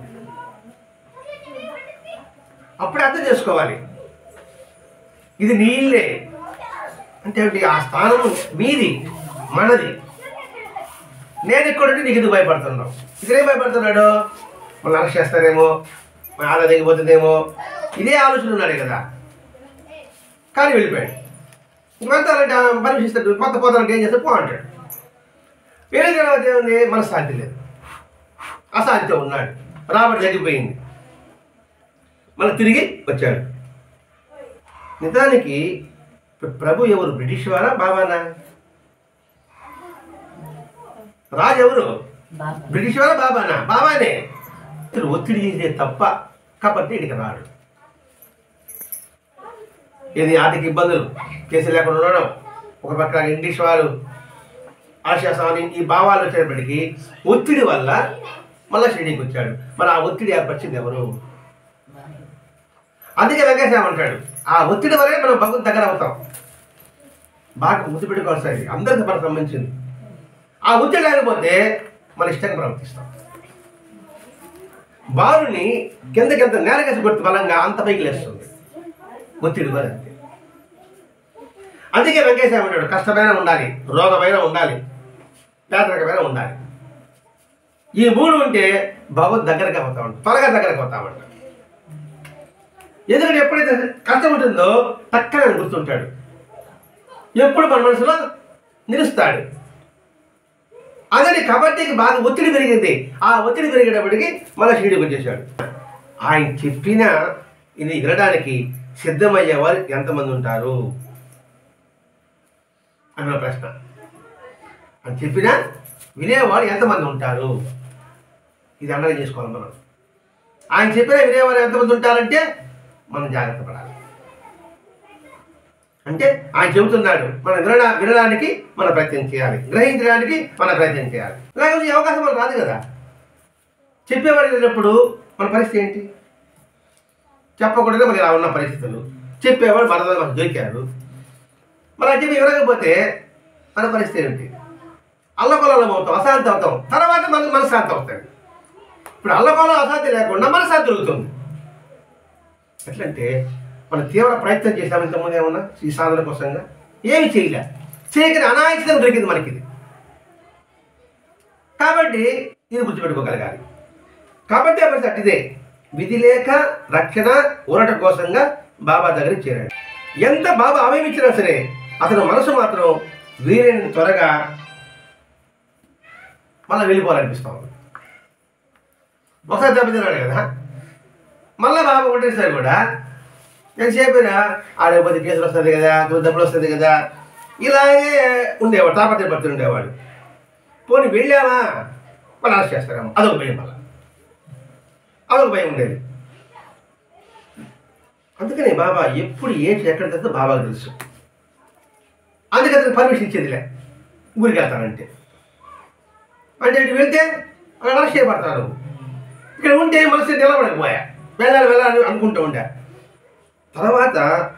అప్పుడే అర్థం చేసుకోవాలి. ఇది నీ ఇల్లే అంటే ఆ స్థానం మీది, మనది. నేను ఇక్కడుంటే నీకు ఎందుకు భయపడుతున్నావు? ఇక్కడేం భయపడుతున్నాడు? మనం అరెస్ట్ చేస్తారేమో, ఆదా దిగిపోతుందేమో, ఇదే ఆలోచన ఉన్నాడే కదా. కానీ వెళ్ళిపోయాడు. వెళ్తానంటే పరీక్షిస్తాడు, కొత్త పోతానంటే ఏం చేస్తే పో అంటాడు. వేరే తర్వాత ఏముంది? మనశ్శాంతి లేదు, అశాంతితో ఉన్నాడు, రాబడి తగ్గిపోయింది. మళ్ళీ తిరిగి వచ్చాడు. నిజానికి ప్రభు ఎవరు? బ్రిటిష్ వారా బాబానా? రాజు ఎవరు? బ్రిటిష్ వారా బాబానా? బాబానే. ఒత్తిడి చేసే తప్ప కాబట్టి ఇక్కడికి రాడు. ఇది ఆర్థిక ఇబ్బందులు, కేసులు లేకుండా ఉండడం, ఒక పక్క ఇంగ్లీష్ వారు ఆశాసాన్ని ఈ భావాలు వచ్చేటప్పటికీ ఒత్తిడి వల్ల మళ్ళీ షిరిడీకి వచ్చాడు. మరి ఆ ఒత్తిడి ఏర్పరిచింది ఎవరు? అందుకే వెంకటేశ్వర అంటాడు, ఆ ఒత్తిడి వల్లే మనం భగవంతు దగ్గర అవుతాం. బాగా ముద్దు పెట్టుకోవాల్సింది, అందరికీ మనకు సంబంధించింది. ఆ ఒత్తిడి లేకపోతే మన ఇష్టంగా ప్రవర్తిస్తాం. బాలుని కిందకింత నేలకేసి కొట్టి బలంగా అంత పైకి లేస్తుంది ఒత్తిడి వల్ల. అందుకే వెంకటేశ్వర అంటాడు, కష్టమైన ఉండాలి, రోగమైన ఉండాలి, పేదరికమైన ఉండాలి. ఈ 3 ఉంటే భగవత్ దగ్గరకి అవుతామంట, త్వరగా దగ్గరకు అవుతామంట. ఎందుకంటే ఎప్పుడైతే కష్టం ఉంటుందో టక్కన గుర్తుంటాడు, ఎప్పుడు మన మనసులో నిలుస్తాడు. అందుకని కబడ్డీకి బాగా ఒత్తిడి పెరిగింది. ఆ ఒత్తిడి పెరిగేటప్పటికి మన షిరిడీకి వచ్చేసాడు. ఆయన చెప్పిన ఇది వినడానికి సిద్ధమయ్యేవారు ఎంతమంది ఉంటారు అన్న ప్రశ్న. అని చెప్పినా వినేవాడు ఎంతమంది ఉంటారు? ఇది అండగా చేసుకోవాలి మనం. ఆయన చెప్పిన వినేవారు ఎంతమంది ఉంటారంటే మనం జాగ్రత్త పడాలి. అంటే ఆయన చెబుతున్నాడు, మనం వినడానికి మనం ప్రయత్నం చేయాలి, గ్రహించడానికి మనం ప్రయత్నం చేయాలి. లేకపోతే ఈ అవకాశం మనకు రాదు కదా. చెప్పేవాడు లేనప్పుడు మన పరిస్థితి ఏంటి? చెప్పకూడదు మరి ఇలా ఉన్న పరిస్థితులు, చెప్పేవాడు మనకు దొరికాడు, మరి అది చెప్పి వినకపోతే మన పరిస్థితి ఏంటి? అల్లకొల్లం అవుతాం, అశాంతి అవుతాం, తర్వాత మనకు మనశ్శాంతి అవుతాడు. ఇప్పుడు అల్లకొల్లం అశాంతి లేకుండా మనశ్శాంతి దొరుకుతుంది. ఎట్లంటే మనం తీవ్ర ప్రయత్నం చేసాము ఇంతకుముందు ఏమన్నా ఈ సాధన కోసంగా, ఏమి చేయకని అనాయాసంగా దొరికింది మనకి ఇది. కాబట్టి ఇది గుర్తుపెట్టుకోగలగాలి. కాబట్టి ఆ పరిస్థితి ఇదే, విధి లేక రక్షణ ఊరట కోసంగా బాబా దగ్గరికి చేరాడు. ఎంత బాబా ఆమెమిచ్చినా సరే అతను మనసు మాత్రం వీరిని త్వరగా మళ్ళీ వెళ్ళిపోవాలనిపిస్తా ఉంది. ఒకసారి దెబ్బతిన్నాడు కదా, మళ్ళీ బాబా ఒకటేసారి కూడా ఎంతసేపైనా ఆడకపోతే కేసులు వస్తుంది కదా, డబ్బులు వస్తుంది కదా, ఇలాగే ఉండేవాడు, తాపత్రపడుతూ ఉండేవాడు. పోనీ వెళ్ళామా వాళ్ళు అరెస్ట్ చేస్తారేమో, అదొక భయం, మళ్ళీ అదొక భయం ఉండేది. అందుకని బాబా ఎప్పుడు ఎక్కడ తెస్తే బాబాకు తెలుసు. అందుకే అతనికి పర్మిషన్ ఇచ్చేదిలే ఊరికి వెళ్తానంటే. అంటే ఇటు వెళ్తే అక్కడ అరెస్ట్ చేయబడతారు, ఇక్కడ ఉంటే మనసు నిలబడకపోయా, వెళ్ళాలి అనుకుంటూ ఉండే. తర్వాత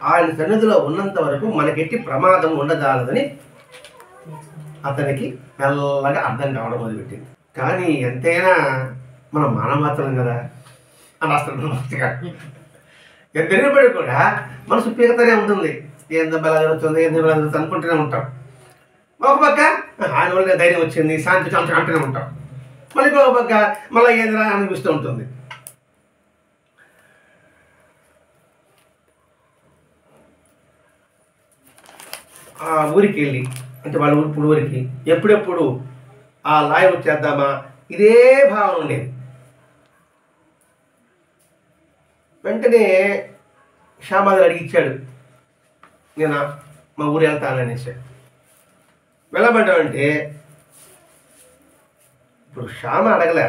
ఆయన సన్నిధిలో ఉన్నంత వరకు మనకెట్టి ప్రమాదం ఉండదాలని అతనికి మెల్లగా అర్థం కావడం మొదలుపెట్టింది. కానీ ఎంతైనా మనం మానవమాత్రం కదా అని అసలు ఎంత తిరిగిపడి కూడా మనసు పీకతనే ఉంటుంది. ఎంత బల జరుగుతుంది, ఎంత బల జరుగుతుంది అనుకుంటూనే ఉంటాం. ఒక పక్క ఆయన వల్ల ధైర్యం వచ్చింది, శాంతి అంటూనే ఉంటాం. మళ్ళీ ఒక పక్క మళ్ళీ ఏదైనా అనిపిస్తూ ఉంటుంది. ఆ ఊరికి వెళ్ళి, అంటే వాళ్ళ ఊరికి ఎప్పుడెప్పుడు ఆ లాయ్ వచ్చేద్దామా ఇదే భావన ఉండేది. వెంటనే శ్యామాది అడిగిచ్చాడు, నేను మా ఊరు వెళ్తాననేసి. వెళ్ళమంటామంటే ఇప్పుడు శ్యామ అడగలే,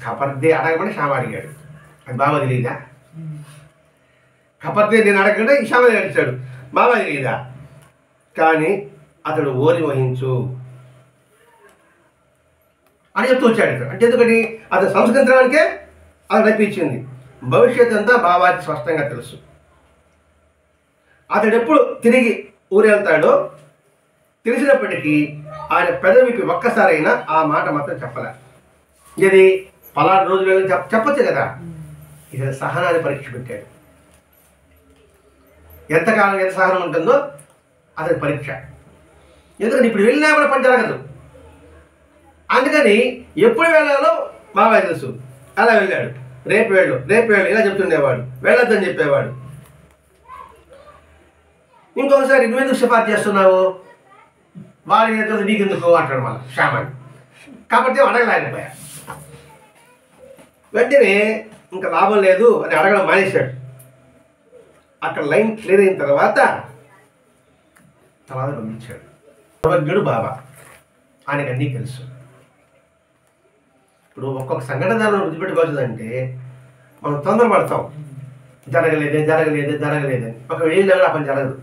కపర్దే అడగమని శ్యామ అడిగాడు. అది బాబా తెలియదా? కపర్దే నేను అడగకుండా శ్యామ అడిచాడు, బాబా తెలియదా? కానీ అతడు ఓరి వహించు అని చెప్తూ వచ్చాడు. అంటే ఎందుకని అతను సంస్కరించడానికే అది నడిపించింది. భవిష్యత్ అంతా బాబాకి స్పష్టంగా తెలుసు. అతడు ఎప్పుడు తిరిగి ఊరు వెళ్తాడో తెలిసినప్పటికీ ఆయన పెదవికి ఒక్కసారైనా ఆ మాట మాత్రం చెప్పలే. ఇది పలానా రోజు వెళ్ళి చెప్పచ్చు కదా. ఇది సహనాన్ని పరీక్ష పెట్టాడు. ఎంతకాలం ఎంత సహనం ఉంటుందో అతని పరీక్ష. ఎందుకంటే ఇప్పుడు వెళ్ళినా కూడా పని జరగదు. అందుకని ఎప్పుడు వెళ్ళాలో బాబాయ్ తెలుసు. అలా వెళ్ళాడు. రేపు వెళ్ళు ఇలా చెప్తుండేవాడు, వెళ్ళొద్దని చెప్పేవాడు. ఇంకొకసారి నువ్వెందుకు సిఫార్సు చేస్తున్నావు, వారి ఎదురు నీకెందుకు అంటాడు మళ్ళీ శ్యామని. కాబట్టి అడగలేకపోయా. వెంటనే ఇంకా లాభం లేదు అని అడగడం మానేశాడు. అక్కడ లైన్ క్లియర్ అయిన తర్వాత పంపించాడు. సర్వజ్ఞుడు బాబా, ఆయనకు అన్నీ తెలుసు. ఇప్పుడు ఒక్కొక్క సంఘటన గుర్తుపెట్టుకోవచ్చుదంటే మనం తొందరపడతాం, జరగలేదని. ఒక వేళ్ళు ఆ పని జరగదు.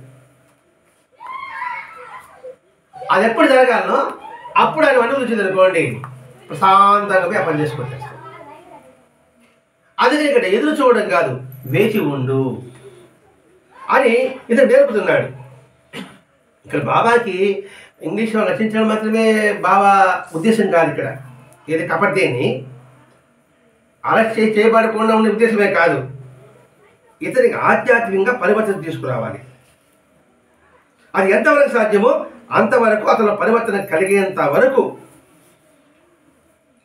అది ఎప్పుడు జరగాలనో అప్పుడు ఆయన అనుమతి వచ్చింది అనుకోండి, ప్రశాంతంగా పోయి ఆ పని చేసుకొచ్చేస్తాం. అందుకని ఇక్కడ ఎదురు చూడడం కాదు, వేచి ఉండు అని ఇతను నేర్పుతున్నాడు. ఇక్కడ బాబాకి ఇంగ్లీష్లో రచించడం మాత్రమే బాబా ఉద్దేశం కాదు. ఇక్కడ ఏది కపర్దేని అరెస్ట్ చేయబడకుండా ఉండే ఉద్దేశమే కాదు, ఇతనికి ఆధ్యాత్మికంగా పరివర్తన తీసుకురావాలి. అది ఎంతవరకు సాధ్యమో అంతవరకు అతను పరివర్తన కలిగేంత వరకు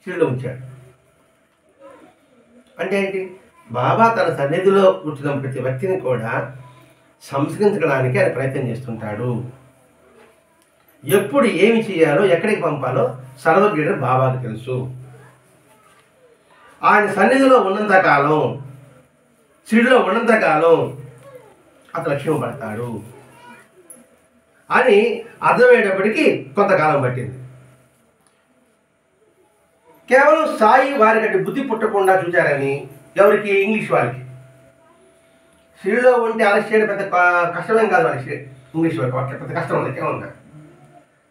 శిరులో ఉంచాడు. అంటే ఏంటి? బాబా తన సన్నిధిలో కూర్చున్న ప్రతి వ్యక్తిని కూడా సంస్కరించడానికి ఆయన ప్రయత్నం చేస్తుంటాడు. ఎప్పుడు ఏమి చేయాలో, ఎక్కడికి పంపాలో సర్వజ్ఞుడు బాబాకు తెలుసు. ఆయన సన్నిధిలో ఉన్నంతకాలం, శిరుడిలో ఉన్నంతకాలం అతను రక్షింపబడతాడు అని అర్థమయ్యేటప్పటికీ కొంతకాలం పట్టింది. కేవలం సాయి వారికి బుద్ధి పుట్టకుండా చూశారని. ఎవరికి? ఇంగ్లీష్ వాళ్ళకి. షిరిడిలో ఉంటే అరెస్ట్ చేయడం పెద్ద కష్టమేం కాదు వాళ్ళకి. ఇంగ్లీష్ వాళ్ళకి పెద్ద కష్టం ఉంది, ఏమన్నా.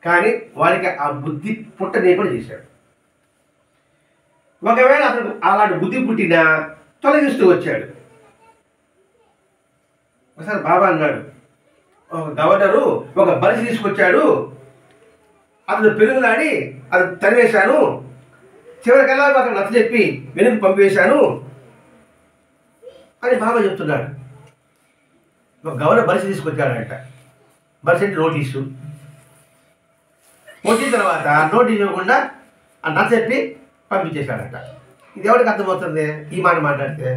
కానీ వారికి ఆ బుద్ధి పుట్టనీయకుండా చేశాడు. ఒకవేళ అతను అలాంటి బుద్ధి పుట్టినా తొలగిస్తూ వచ్చాడు. ఒకసారి బాబా అన్నాడు, ఒక గవర్నరు ఒక బలిసి తీసుకొచ్చాడు, అతను పెరుగులాడి అది తరివేశాను, చివరికల్లా అతను నచ్చ చెప్పి వెనుక పంపివేశాను అని బాబా చెప్తున్నాడు. ఒక గవర్నర్ బలిసి తీసుకొచ్చాడంట. బలిసి అంటే నోటీసు. వచ్చిన తర్వాత నోటీస్ ఇవ్వకుండా ఆ నచ్చ చెప్పి పంపించేశాడట. ఇది ఎవరికి అర్థమవుతుంది ఈ మాట మాట్లాడితే?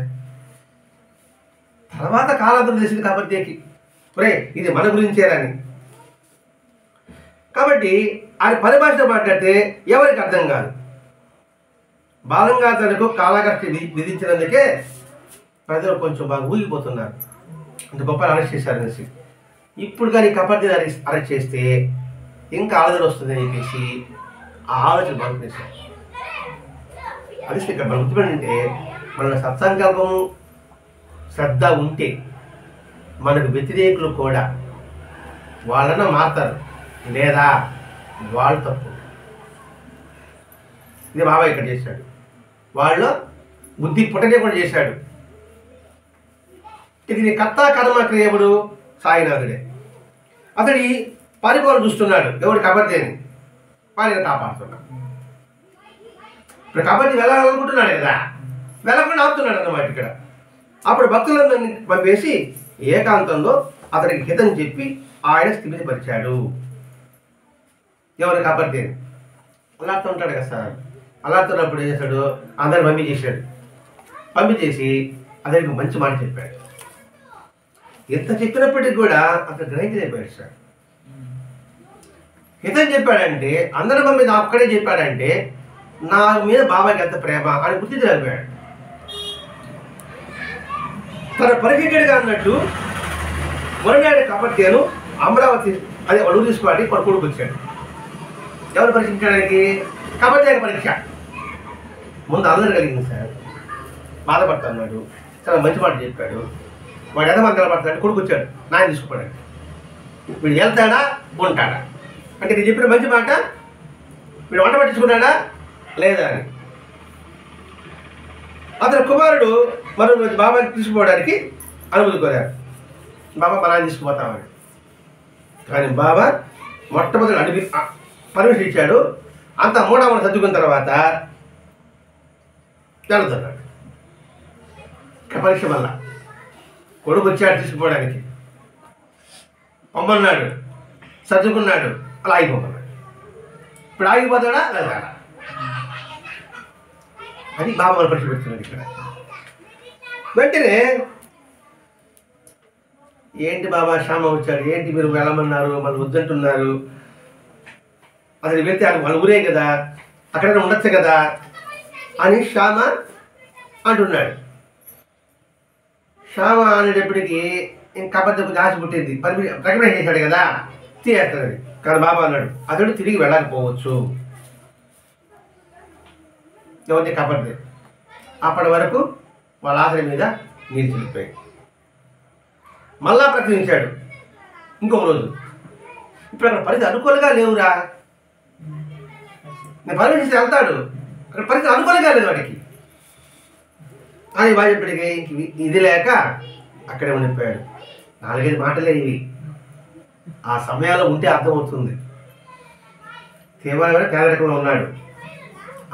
తర్వాత కాలాంతరం తెలిసింది కాబట్టి ఇది మన గురించేరని. కాబట్టి ఆయన పరిభాషలో మాట్లాడితే ఎవరికి అర్థం కాదు. బాలంగాతలకు కాలాగస్తి విధించినందుకే ప్రజలు కొంచెం బాగా ఊగిపోతున్నారు. అంత గొప్ప అరెస్ట్ చేశారనేసి. ఇప్పుడు కానీ కపర్ది అరెస్ట్ చేస్తే ఇంకా ఆలోచన వస్తుందని చెప్పేసి ఆ ఆలోచన పంపించారు. అది ఇక్కడ మన గుర్తుపెట్టంటే, మన సత్సంకల్పము శ్రద్ధ ఉంటే మనకు వ్యతిరేకులు కూడా వాళ్ళను మారుతారు, లేదా వాళ్ళు తప్పు. ఇది బాబా ఇక్కడ చేశాడు. వాళ్ళు బుద్ధి పుట్టనే కూడా చేశాడు. ఇది కర్త కర్మ క్రియవుడు సాయినాథుడే. అతడి పరిపాలన చూస్తున్నాడు. ఎవడు కబర్దేని వారిని కాపాడుతున్నాడు. ఇప్పుడు కబడ్డీ వెళ్ళాలనుకుంటున్నాడు కదా, వెళ్ళకుండా ఆపుతున్నాడు అన్నమాట ఇక్కడ. అప్పుడు భక్తులందరినీ పంపేసి ఏకాంతంలో అతనికి హితం చెప్పి ఆయన స్థితిపరిచాడు. ఎవరు? కబర్దేని. అలాడుతూ ఉంటాడు కదా సార్. అలాడుతున్నప్పుడు ఏం చేశాడు? అందరిని పంపించేశాడు. పంపించేసి అతనికి మంచి మాట చెప్పాడు. ఎంత చెప్పినప్పటికీ కూడా అతను గ్రహించలేకపోయాడు సార్. హితం చెప్పాడంటే, అందరి మీద ఒక్కడే చెప్పాడంటే నా మీద బాబాకి ఎంత ప్రేమ అని గుర్తించలేకపోయాడు. తన పరిచయుడిగా అన్నట్టు మొరనాడు కపర్దేను అమరావతి అదే అడుగు తీసుకోవాలి కొడుకు వచ్చాడు. ఎవరు పరీక్షించడానికి? కపర్దే పరీక్ష. ముందు అందరూ కలిగింది సార్. బాధపడుతున్నాడు. చాలా మంచి మాట చెప్పాడు. వాడు ఎంత మంది నిలబడతాడు? కొడుకు వచ్చాడు, నాయన తీసుకుపోయాడు. వీడు వెళ్తాడా ఉంటాడా అంటే నేను చెప్పిన మంచి మాట వీడు వంట పట్టించుకున్నాడా లేదా అని. అతని కుమారుడు మరో బాబాని తీసుకుపోవడానికి అనుమతి కోరారు. బాబా మనాన్ని తీసుకుపోతామని. కానీ బాబా మొట్టమొదటి అడిగి పర్మిషన్ ఇచ్చాడు. అంత మూడమని సర్దుకున్న తర్వాత వెళ్తున్నాడు. పరీక్ష వల్ల కొడుకు వచ్చాడు తీసుకుపోవడానికి. పొమ్మన్నాడు, సర్దుకున్నాడు, అలా ఆగిపోమన్నాడు. ఇప్పుడు ఆగిపోతాడా లేదా? అది బాబా పరీక్ష పెడుతున్నాడు ఇక్కడ. వెంటనే ఏంటి బాబా శ్యామ వచ్చాడు, ఏంటి మీరు వెళ్ళమన్నారు, మళ్ళీ వద్దంటున్నారు, అసలు వెళ్తే వాళ్ళ ఊరే కదా, అక్కడైనా ఉండొచ్చు కదా అని శ్యామ అంటున్నాడు. శ్యామ అనేటప్పటికీ ఇంకా అబద్ధపు ఆశ పుట్టింది. రికమెండ్ చేశాడు కదా, తీయేస్తాడు. కానీ బాబా అన్నాడు అతడు తిరిగి వెళ్ళకపోవచ్చు. ఎవరిని కబడ్డీ అప్పటి వరకు వాళ్ళ ఆశల మీద నీరు చెల్లిపోయాయి. మళ్ళా ప్రయత్నించాడు ఇంకొక రోజు. ఇప్పుడు అక్కడ పరిస్థితి అనుకూలంగా లేవురా, నేను పర్మిషన్ వెళ్తాడు, అక్కడ పరిస్థితి అనుకూలంగా లేదు వాడికి అని బాధపడికి ఇది లేక అక్కడే ఉండిపోయాడు. 4-5 మాటలే ఇవి. ఆ సమయాల్లో ఉంటే అర్థమవుతుంది. తీవ్రమైన పేదరికంలో ఉన్నాడు,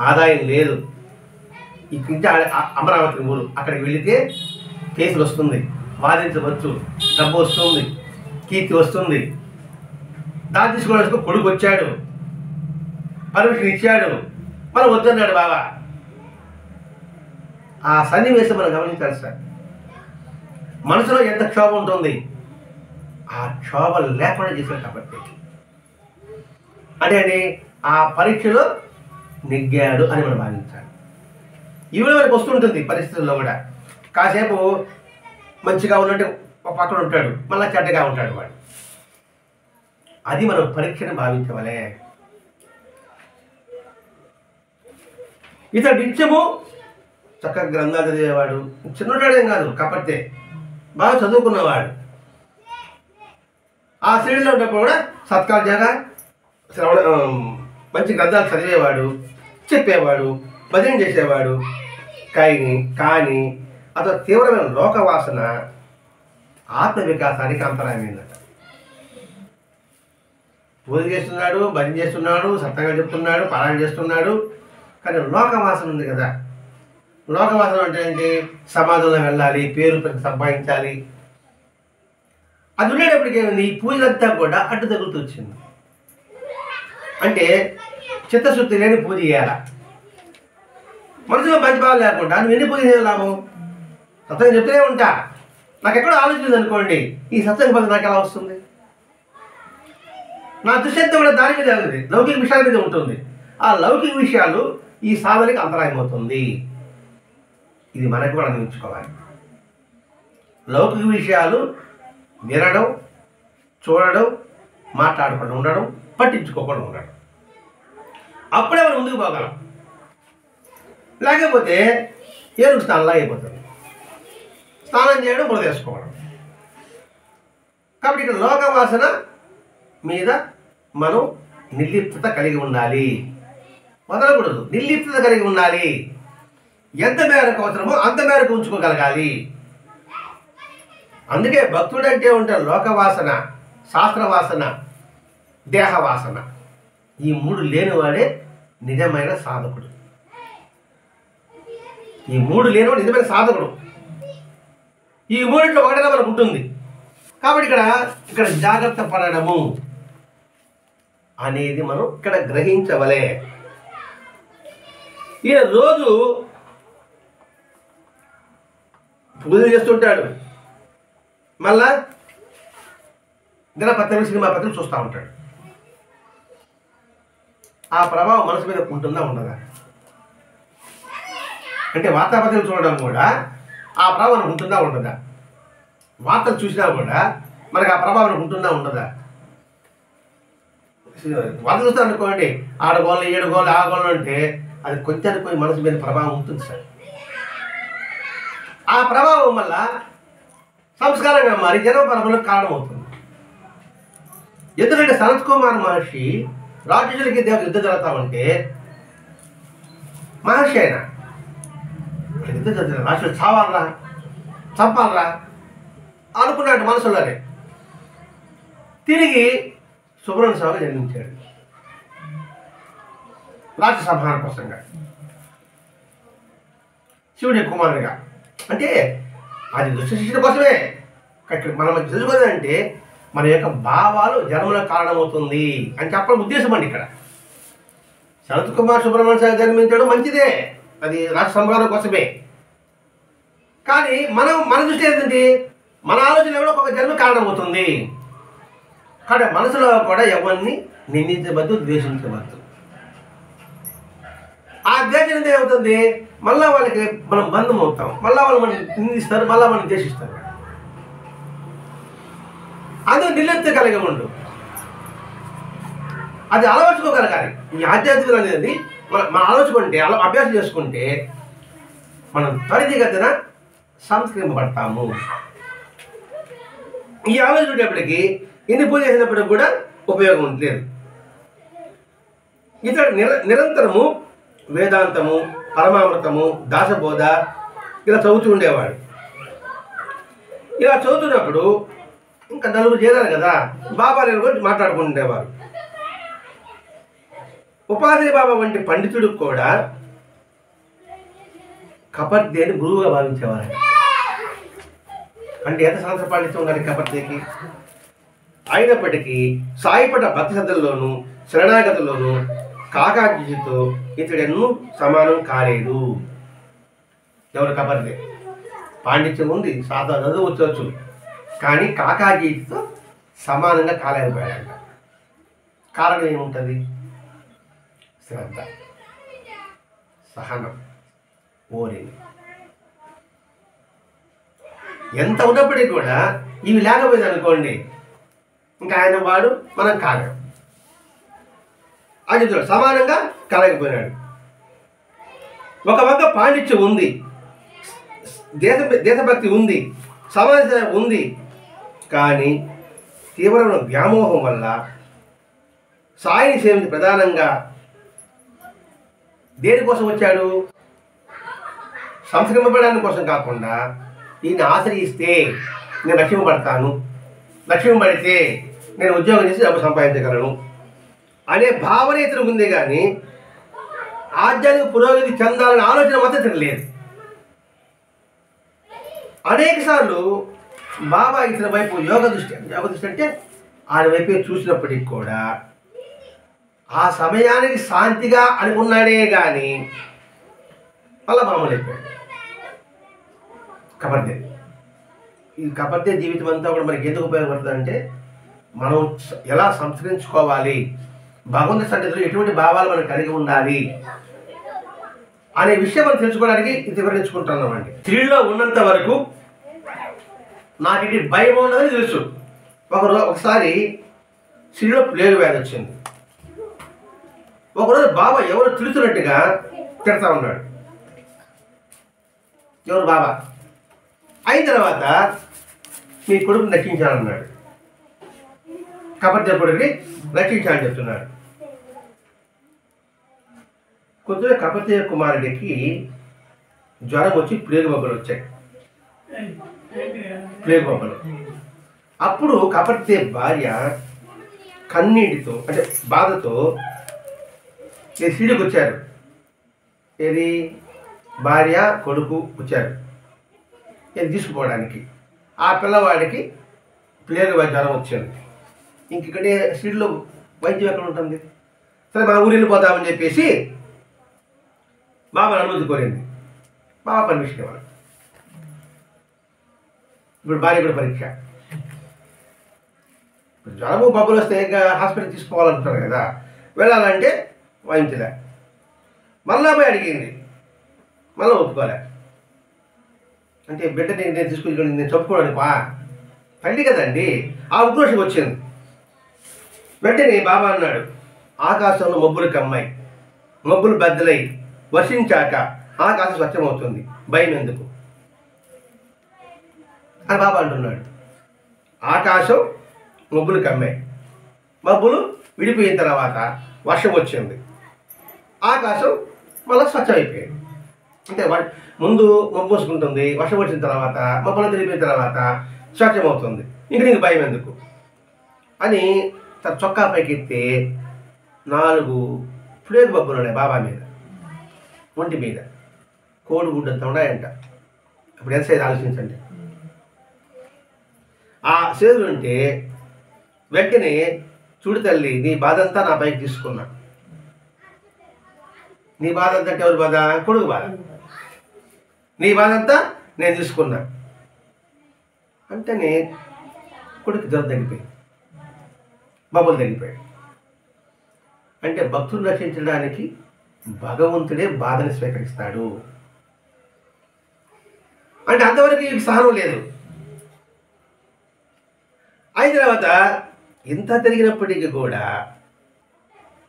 ఆదాయం లేదు. ఇంటి అమరావతి ఊరు, అక్కడికి వెళితే కేసులు వస్తుంది, వాదించవచ్చు, డబ్బు వస్తుంది, కీర్తి వస్తుంది. దాన్ని తీసుకోవడానికి కొడుకు వచ్చాడు, పర్మిషన్ ఇచ్చాడు, మనం వద్దన్నాడు బాబా. ఆ సన్నివేశం మనం గమనించాలి సార్. మనసులో ఎంత క్షోభ ఉంటుంది, ఆ క్షోభ లేకుండా చేశాడు కాబట్టి అంటే ఆ పరీక్షలో నెగ్గాడు అని మనం భావించాలి. ఈవిడ మనకు వస్తుంటుంది పరిస్థితుల్లో కూడా. కాసేపు మంచిగా ఉన్నట్టు ఒక పక్కన ఉంటాడు, మళ్ళీ చెడ్డగా ఉంటాడు వాడు. అది మనం పరీక్షను భావించవలే. ఇతడు నిత్యము చక్కగా గ్రంథాలు చదివేవాడు, చిన్నవాడేం కాదు, కాకపోతే బాగా చదువుకున్నవాడు. ఆ శ్రేణిలో ఉన్నప్పుడు కూడా సత్కార్యంగా మంచి గ్రంథాలు చదివేవాడు, చెప్పేవాడు, భజన చేసేవాడు. కానీ అతను తీవ్రమైన లోకవాసన ఆత్మ వికాసానికి అంతరాయమైందట. పూజ చేస్తున్నాడు, భజన చేస్తున్నాడు, సత్యంగా చెప్తున్నాడు, పారాయణ చేస్తున్నాడు, కానీ లోకవాసన ఉంది కదా. లోకవాసన అంటే ఏంటి? సమాజంలో వెళ్ళాలి, పేరు సంపాదించాలి. అది ఉండేటప్పటికి ఏమైంది? ఈ పూజలంతా కూడా అడ్డు తగులుతూ వచ్చింది. అంటే చిత్తశుద్ధి లేని పూజ చేయాలా, మనసులో మంచి భావం లేకుండా నువ్వు ఎన్ని పూజ చేయాలాము? సత్యం చెప్తూనే ఉంటా, నాకు ఎక్కడో ఆలోచన అనుకోండి, ఈ సత్యం పద్ధతి నాకు ఎలా వస్తుంది? నా దృష్టి కూడా దాని మీద ఉంది, లౌకిక విషయాల మీద ఉంటుంది. ఆ లౌకిక విషయాలు ఈ సాధనకి అంతరాయం అవుతుంది. ఇది మనకు కూడా అన్వయించుకోవాలి. లౌకిక విషయాలు వినడం, చూడడం, మాట్లాడుకోవడం ఉండడం, పట్టించుకోకుండా ఉండడం, అప్పుడే మనం ముందుకు పోగలం. లేకపోతే ఏనుగు స్నానంలా అయిపోతుంది. స్నానం చేయడం, బురద వేసుకోవడం. కాబట్టి ఇక్కడ లోకవాసన మీద మనం నిర్లిప్తత కలిగి ఉండాలి, వదలకూడదు. నిర్లిప్తత కలిగి ఉండాలి. ఎంత మేరకు అవసరమో అంత మేరకు ఉంచుకోగలగాలి. అందుకే భక్తుడంటే ఉంటారు లోకవాసన, శాస్త్రవాసన, దేహవాసన. ఈ మూడు లేనివాడే నిజమైన సాధకుడు. ఈ మూడు లేనివాడు నిజమైన సాధకుడు. ఈ మూడింట్లో ఒకటైనా మనకు ఉంటుంది. కాబట్టి ఇక్కడ జాగ్రత్త పడడము అనేది మనం ఇక్కడ గ్రహించవలే. ఈయన రోజు పూజలు చేస్తుంటాడు, మళ్ళా దినపత్రికలు, సినిమా పత్రికలు చూస్తూ ఉంటాడు. ఆ ప్రభావం మనసు మీద ఉంటుందా ఉండదా? అంటే వార్తాపత్రికలు చూడడం కూడా ఆ ప్రభావం ఉంటుందా ఉండదా? వార్తలు చూసినా కూడా మనకు ఆ ప్రభావం ఉంటుందా ఉండదా? వార్త చూస్తా అనుకోండి, 6 గోళ్ళు 7 గోళ్ళు 6 గోళ్ళు అంటే అది కొంచెం పోయి మనసు మీద ప్రభావం ఉంటుంది సార్. ఆ ప్రభావం వల్ల సంస్కారంగా మారి జనపరములకు కారణమవుతుంది. ఎందుకంటే సనత్ కుమార్ మహర్షి రాక్షసులకి దేవత యుద్ధం జరుగుతా ఉంటే మహర్షి అయినా యుద్ధం జరుగుతుంది, రాక్షసులు చావాలరా, చంపాలరా అనుకున్నాడు మనసులోనే. తిరిగి సుబ్రహ్మణ్య స్వామి జన్మించాడు రాక్షస సంహార కోసంగా, శివుడి కుమారుడిగా. అంటే అది దుష్ట శిక్షణ కోసమే. మనం తెలుసుకోదంటే మన యొక్క భావాలు జన్మలకు కారణమవుతుంది అని చెప్పడం ఉద్దేశం అండి. ఇక్కడ శరత్ కుమార్ సుబ్రహ్మణ్య స్వామి జన్మించడం మంచిదే, అది రాష్ట్ర సంహారం కోసమే. కానీ మన దృష్టి ఏంటంటే మన ఆలోచన కూడా ఒక జన్మ కారణమవుతుంది. కాబట్టి మనసులో కూడా ఎవరిని నిందించవద్దు, ద్వేషించవద్దు. ఆ ద్వేషం ఏమవుతుంది? మళ్ళా వాళ్ళకి మనం బంధం అవుతాం, మళ్ళా వాళ్ళు మనం నిందిస్తారు, మళ్ళా మనం ద్వేషిస్తారు. అది నిర్లిప్త కలిగి ఉండు, అది అలవర్చుకోగలగాలి. ఈ ఆధ్యాత్మికత అనేది మనం ఆలోచుకుంటే, అభ్యాసం చేసుకుంటే మనం త్వరితగతిన సంస్కరింపబడతాము. ఈ ఆలోచన ఉండేప్పటికీ ఎన్ని పూజ చేసినప్పటికి కూడా ఉపయోగం లేదు. ఇతడు నిరంతరము వేదాంతము, పరమామృతము, దాసబోధ ఇలా చదువుతూ ఉండేవాడు. ఇలా చదువుతున్నప్పుడు ఇంకా నలుగురు చేరారు కదా, బాబాల గురించి మాట్లాడుకుంటుండేవారు. ఉపాధి బాబా వంటి పండితుడికి కూడా కపర్దేని గురువుగా భావించేవారు. అంటే ఎంత సంవత్సర పాండిత్యం ఉండాలి కపర్దేకి? అయినప్పటికీ సాయిపట భక్తి శ్రద్ధల్లోనూ శరణాగతిలోనూ కాకాజీతో ఇతడెన్నూ సమానం కాలేదు. ఎవరు? కపర్దే. పాండిత్యం ఉంది, చదువు వచ్చవచ్చు, కానీ కాకాజీతో సమానంగా కాలేకపోయాడంట. కారణం ఏముంటుంది? శ్రద్ధ, సహనం, ఓరిని. ఎంత ఉన్నప్పటికీ కూడా ఇవి లేకపోయింది అనుకోండి, ఇంకా ఆయన వాడు మనం కాలేం. అది సమానంగా కలగపోయినాడు. ఒక వంక పాండిత్యం ఉంది, దేశభక్తి ఉంది, సమాజ ఉంది. కానీ తీవ్రమైన వ్యామోహం వల్ల సాయిని సేవించి ప్రధానంగా దేనికోసం వచ్చాడు? సంస్కరింపబడడానికి కోసం కాకుండా ఈయన ఆశ్రయిస్తే నేను రక్షింపబడతాను, రక్షింపబడితే నేను ఉద్యోగం చేసి డబ్బు సంపాదించగలను అనే భావన ఇతను ఉంది. కానీ ఆధ్యాత్మిక పురోగతి చెందాలనే ఆలోచన మాత్రం ఇతను లేదు. అనేక సార్లు బాబా ఇతని వైపు యోగ దృష్టి అంటే ఆయన వైపు చూసినప్పటికి కూడా ఆ సమయానికి శాంతిగా అనుకున్నాడే కానీ మళ్ళా మామూలు అయిపోయాడు. కబర్దే ఈ కబర్దే జీవితం అంతా కూడా మనకి ఎందుకు ఉపయోగపడుతుందంటే మనం ఎలా సంస్కరించుకోవాలి, భగవంతుడి సన్నిధిలో ఎటువంటి భావాలు మనం కలిగి ఉండాలి అనే విషయం మనం తెలుసుకోవడానికి ఇది వివరించుకుంటున్నామండి. స్త్రీలో ఉన్నంత వరకు నాకు ఇది భయం ఉన్నదని తెలుసు. ఒకసారి స్త్రీలో ప్లేగు వ్యాధి వచ్చింది. ఒకరోజు బాబా ఎవరు తిడుతున్నట్టుగా తిడతా ఉన్నాడు. ఎవరు? బాబా. అయిన తర్వాత మీ కొడుకుని రక్షించాలన్నాడు. కబర్దే కొడుకుని రక్షించాలని చెప్తున్నాడు. కొద్దిగా కబర్దే కుమారుడికి జ్వరం వచ్చి ప్లేగు బొబ్బలు వచ్చాయి. ప్లేగు బొబ్బలు. అప్పుడు కబర్దే భార్య కన్నీటితో అంటే బాధతో షిరిడీకి వచ్చారు. ఏది? భార్య కొడుకు వచ్చారు ఇది తీసుకుపోవడానికి. ఆ పిల్లవాడికి ప్లేగు జ్వరం వచ్చింది. ఇంకడే షిరిడీలో వైద్యం ఎక్కడ ఉంటుంది? సరే మన ఊరు వెళ్ళిపోతామని చెప్పేసి బాబా అనుమతి కోరింది. బాబా పర్మిషన్ ఇవ్వాలి. ఇప్పుడు భార్య కూడా పరీక్ష. ఇప్పుడు జ్వరము బబ్బులు వస్తే ఇంకా హాస్పిటల్ తీసుకోవాలంటున్నారు కదా, వెళ్ళాలంటే వాయించలే. మళ్ళా పోయి అడిగింది, మళ్ళీ ఒప్పుకోలే. అంటే బిడ్డని నేను తీసుకుని నేను చెప్పుకోవడానికి తల్లి కదండి. ఆ ఉక్రోషం వచ్చింది. వెంటనే బాబా అన్నాడు, ఆకాశంలో మబ్బులు కమ్మాయి, మబ్బులు బద్దలై వర్షించాక ఆకాశం స్వచ్ఛమవుతుంది, భయం ఎందుకు అని బాబా అంటున్నాడు. ఆకాశం మబ్బులు కమ్మాయి, మబ్బులు విడిపోయిన తర్వాత వర్షం వచ్చింది, ఆకాశం మళ్ళీ స్వచ్ఛమైపోయింది. అంటే ముందు మబ్బు వసుకుంటుంది, వర్షం వచ్చిన తర్వాత మబ్బులు తిరిగిపోయిన తర్వాత స్వచ్ఛమవుతుంది, ఇంక నీకు భయం ఎందుకు అని తన చొక్కా పైకి ఎత్తే 4 ప్లేగు బొబ్బలు ఉన్నాయి బాబా మీద, ఒంటి మీద కోడిగుడ్డంత ఉన్నాయంట. ఇప్పుడు ఎంత సైజు ఆలోచించండి. ఆ సేదులు ఉంటే వెంటనే చూడు తల్లి, నీ బాధ అంతా నా పైకి తీసుకున్నా. నీ బాధ అంతా అంటే ఎవరి బాధ? కొడుకు బాధ. నీ బాధ అంతా నేను తీసుకున్నా అంటేనే కొడుకు జ్వరం తగ్గిపోయింది, బొబ్బలు తగ్గిపోయాడు. అంటే భక్తులు రక్షించడానికి భగవంతుడే బాధను స్వీకరిస్తాడు. అంటే అంతవరకు వీళ్ళకి సహనం లేదు. అయిన తర్వాత ఇంత జరిగినప్పటికీ కూడా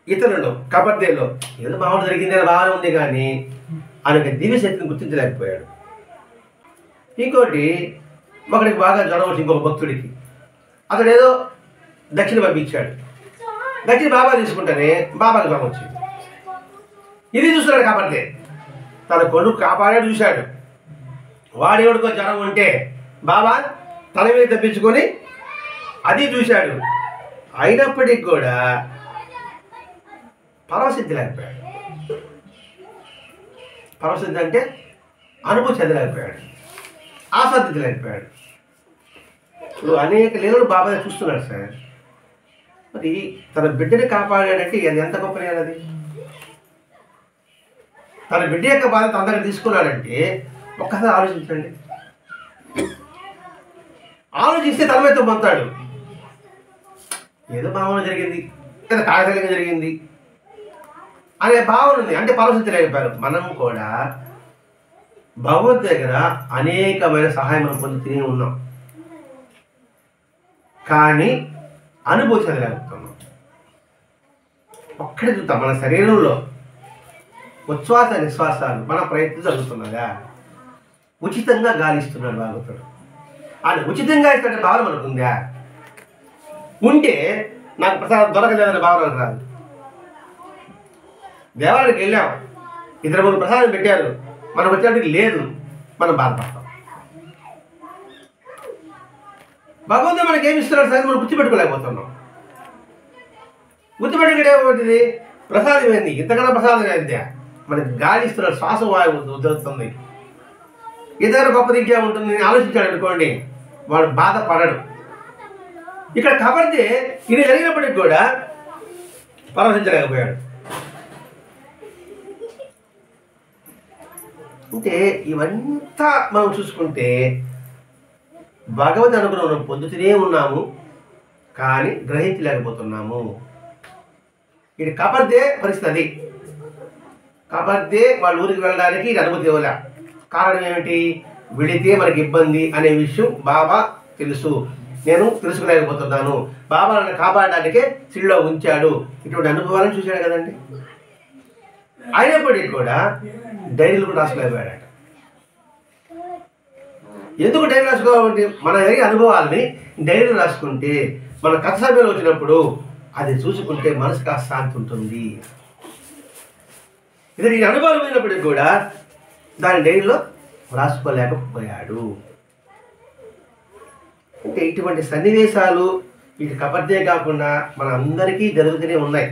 ఇతరులు కబర్దేలో ఏదో మామూలు జరిగిందని బాగానే ఉంది కానీ ఆయన దివ్యశక్తిని గుర్తించలేకపోయాడు. ఇంకోటి ఒకడికి బాగా జ్వరం వచ్చి ఇంకొక భక్తుడికి అతడు ఏదో దక్షిణ పంపించాడు. దక్షిణ బాబా తీసుకుంటేనే బాబాకి జ్వరం వచ్చింది. ఇది చూస్తున్నాడు కబర్దే. తన కొడుకు కాపాడాడు, చూశాడు. వాడి ఎవడికో జ్వరం ఉంటే బాబా తన మీద తప్పించుకొని అది చూశాడు. అయినప్పటికీ కూడా పరవశిద్ధి లేకపోయాడు. పరవశిద్ధి అంటే అనుభూతి చెందలేకపోయాడు, ఆస్వాదించలేకపోయాడు. ఇప్పుడు అనేక లీలలు బాబా చూస్తున్నాడు సార్. మరి తన బిడ్డని కాపాడాడంటే అది ఎంత గొప్ప అది. తన బిడ్డ యొక్క బాధ్యత అందరికీ తీసుకున్నాడంటే ఒక్కసారి ఆలోచించండి. ఆలోచిస్తే తన మీద పొందుతాడు. ఏదో భావన జరిగింది, ఏదో కాకతీయంగా జరిగింది అనే భావన ఉంది. అంటే పరవశించలేకపోయారు. మనం కూడా భగవద్ దగ్గర అనేకమైన సహాయం మనం పొందుతూనే ఉన్నాం, కానీ అనుభూతి చెందలేకపోతున్నాం. ఒక్కడే చూద్దాం, మన శరీరంలో ఉచ్ఛ్వాస నిశ్వాసాలు మన ప్రయత్నం జరుగుతున్నదా? ఉచితంగా గాలిస్తున్నాడు భగవంతుడు. అది ఉచితంగా ఇస్తున్న భావన మనకు ఉందా? ఉంటే నాకు ప్రసాదం దొరకలేదనే భావన రాదు. దేవాలయానికి వెళ్ళాం, ఇద్దరు మూడు ప్రసాదం పెట్టారు, మనం వచ్చేటికి లేదు, మనం బాధపడతాం. భగవంతుడు మనకి ఏమి ఇస్తున్నాడు సార్ మనం గుర్తుపెట్టుకోలేకపోతున్నాం. గుర్తుపెట్టుకుంటే ప్రసాదం ఏంది? ఇంతకన్నా ప్రసాదం ఏంటి? మనకి గాలి ఇస్తున్నాడు, శ్వాసవాయువు ఉదురుతుంది. ఇతర గొప్పది ఇంకే ఉంటుంది ఆలోచించాడు అనుకోండి, వాడు బాధపడడు. ఇక్కడ కబర్దే ఇది జరిగినప్పటికి కూడా పరవశించలేకపోయాడు. అంటే ఇవంతా మనం చూసుకుంటే భగవద్ అనుగ్రహం పొందుతూనే ఉన్నాము, కానీ గ్రహించలేకపోతున్నాము. ఇది కబర్దే పరిస్థితి. అది కబర్దే వాళ్ళ ఊరికి వెళ్ళడానికి ఇది అనుమతి ఇవ్వలే. కారణం ఏమిటి? వెళితే మనకి ఇబ్బంది అనే విషయం బాబా తెలుసు, నేను తెలుసుకోలేకపోతున్నాను. బాబా నన్ను కాపాడడానికే సిడిలో ఉంచాడు. ఇటువంటి అనుభవాలను చూశాడు కదండి. అయినప్పటికీ కూడా డైరీలు కూడా రాసుకోలేకపోయాడట. ఎందుకు డైరీ రాసుకోవాలంటే మన జరిగే అనుభవాలని డైరీలు రాసుకుంటే మన కథ సభ్యులు వచ్చినప్పుడు అది చూసుకుంటే మనసుకు శాంతి ఉంటుంది. ఇది ఈ అనుభవాలు అయినప్పటికీ కూడా దాని డైరీలో రాసుకోలేకపోయాడు. అంటే ఇటువంటి సన్నివేశాలు ఇటు కబర్దే కాకుండా మన అందరికీ జరుగుతూనే ఉన్నాయి.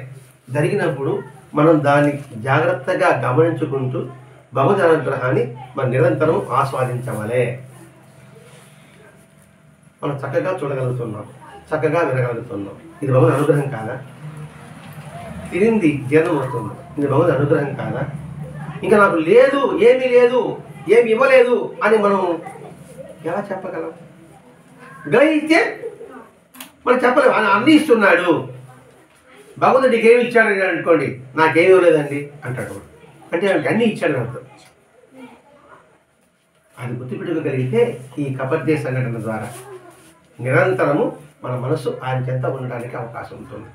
జరిగినప్పుడు మనం దాన్ని జాగ్రత్తగా గమనించుకుంటూ భగవద్ అనుగ్రహాన్ని మనం నిరంతరం ఆస్వాదించవలే. మనం చక్కగా చూడగలుగుతున్నాం, చక్కగా వినగలుగుతున్నాం. ఇది భగవద్ అనుగ్రహం కాదా? తిరింది జీర్ణం వస్తుంది, ఇది భగవద్ అనుగ్రహం కాదా? ఇంకా నాకు లేదు, ఏమీ లేదు, ఏమి ఇవ్వలేదు అని మనం ఎలా చెప్పగలం? గ్రహిస్తే మనం చెప్పలేము. ఆయన అన్నీ ఇస్తున్నాడు. భగవంతుడు నీకు ఏమి ఇచ్చాడు అనుకోండి, నాకేమీ ఇవ్వలేదండి అంటాడు. అంటే అన్నీ ఇచ్చాడు అర్థం. అది గుర్తుపెట్టుకోగలిగితే ఈ కబర్దే సంఘటన ద్వారా నిరంతరము మన మనసు ఆయన చెంత ఉండడానికి అవకాశం ఉంటుంది.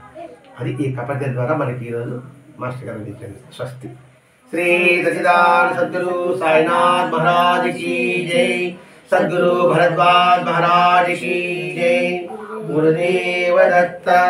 అది ఈ కబర్దే ద్వారా మనకి ఈరోజు మాస్టర్ గారు అందించండి. స్వస్తి. శ్రీ సచ్చిదానంద సద్గురు సాయినాథ్ మహారాజ్ की जय. सद्गुरु भरद्वाज महाराज की जय. गुरुदेव दत्ता.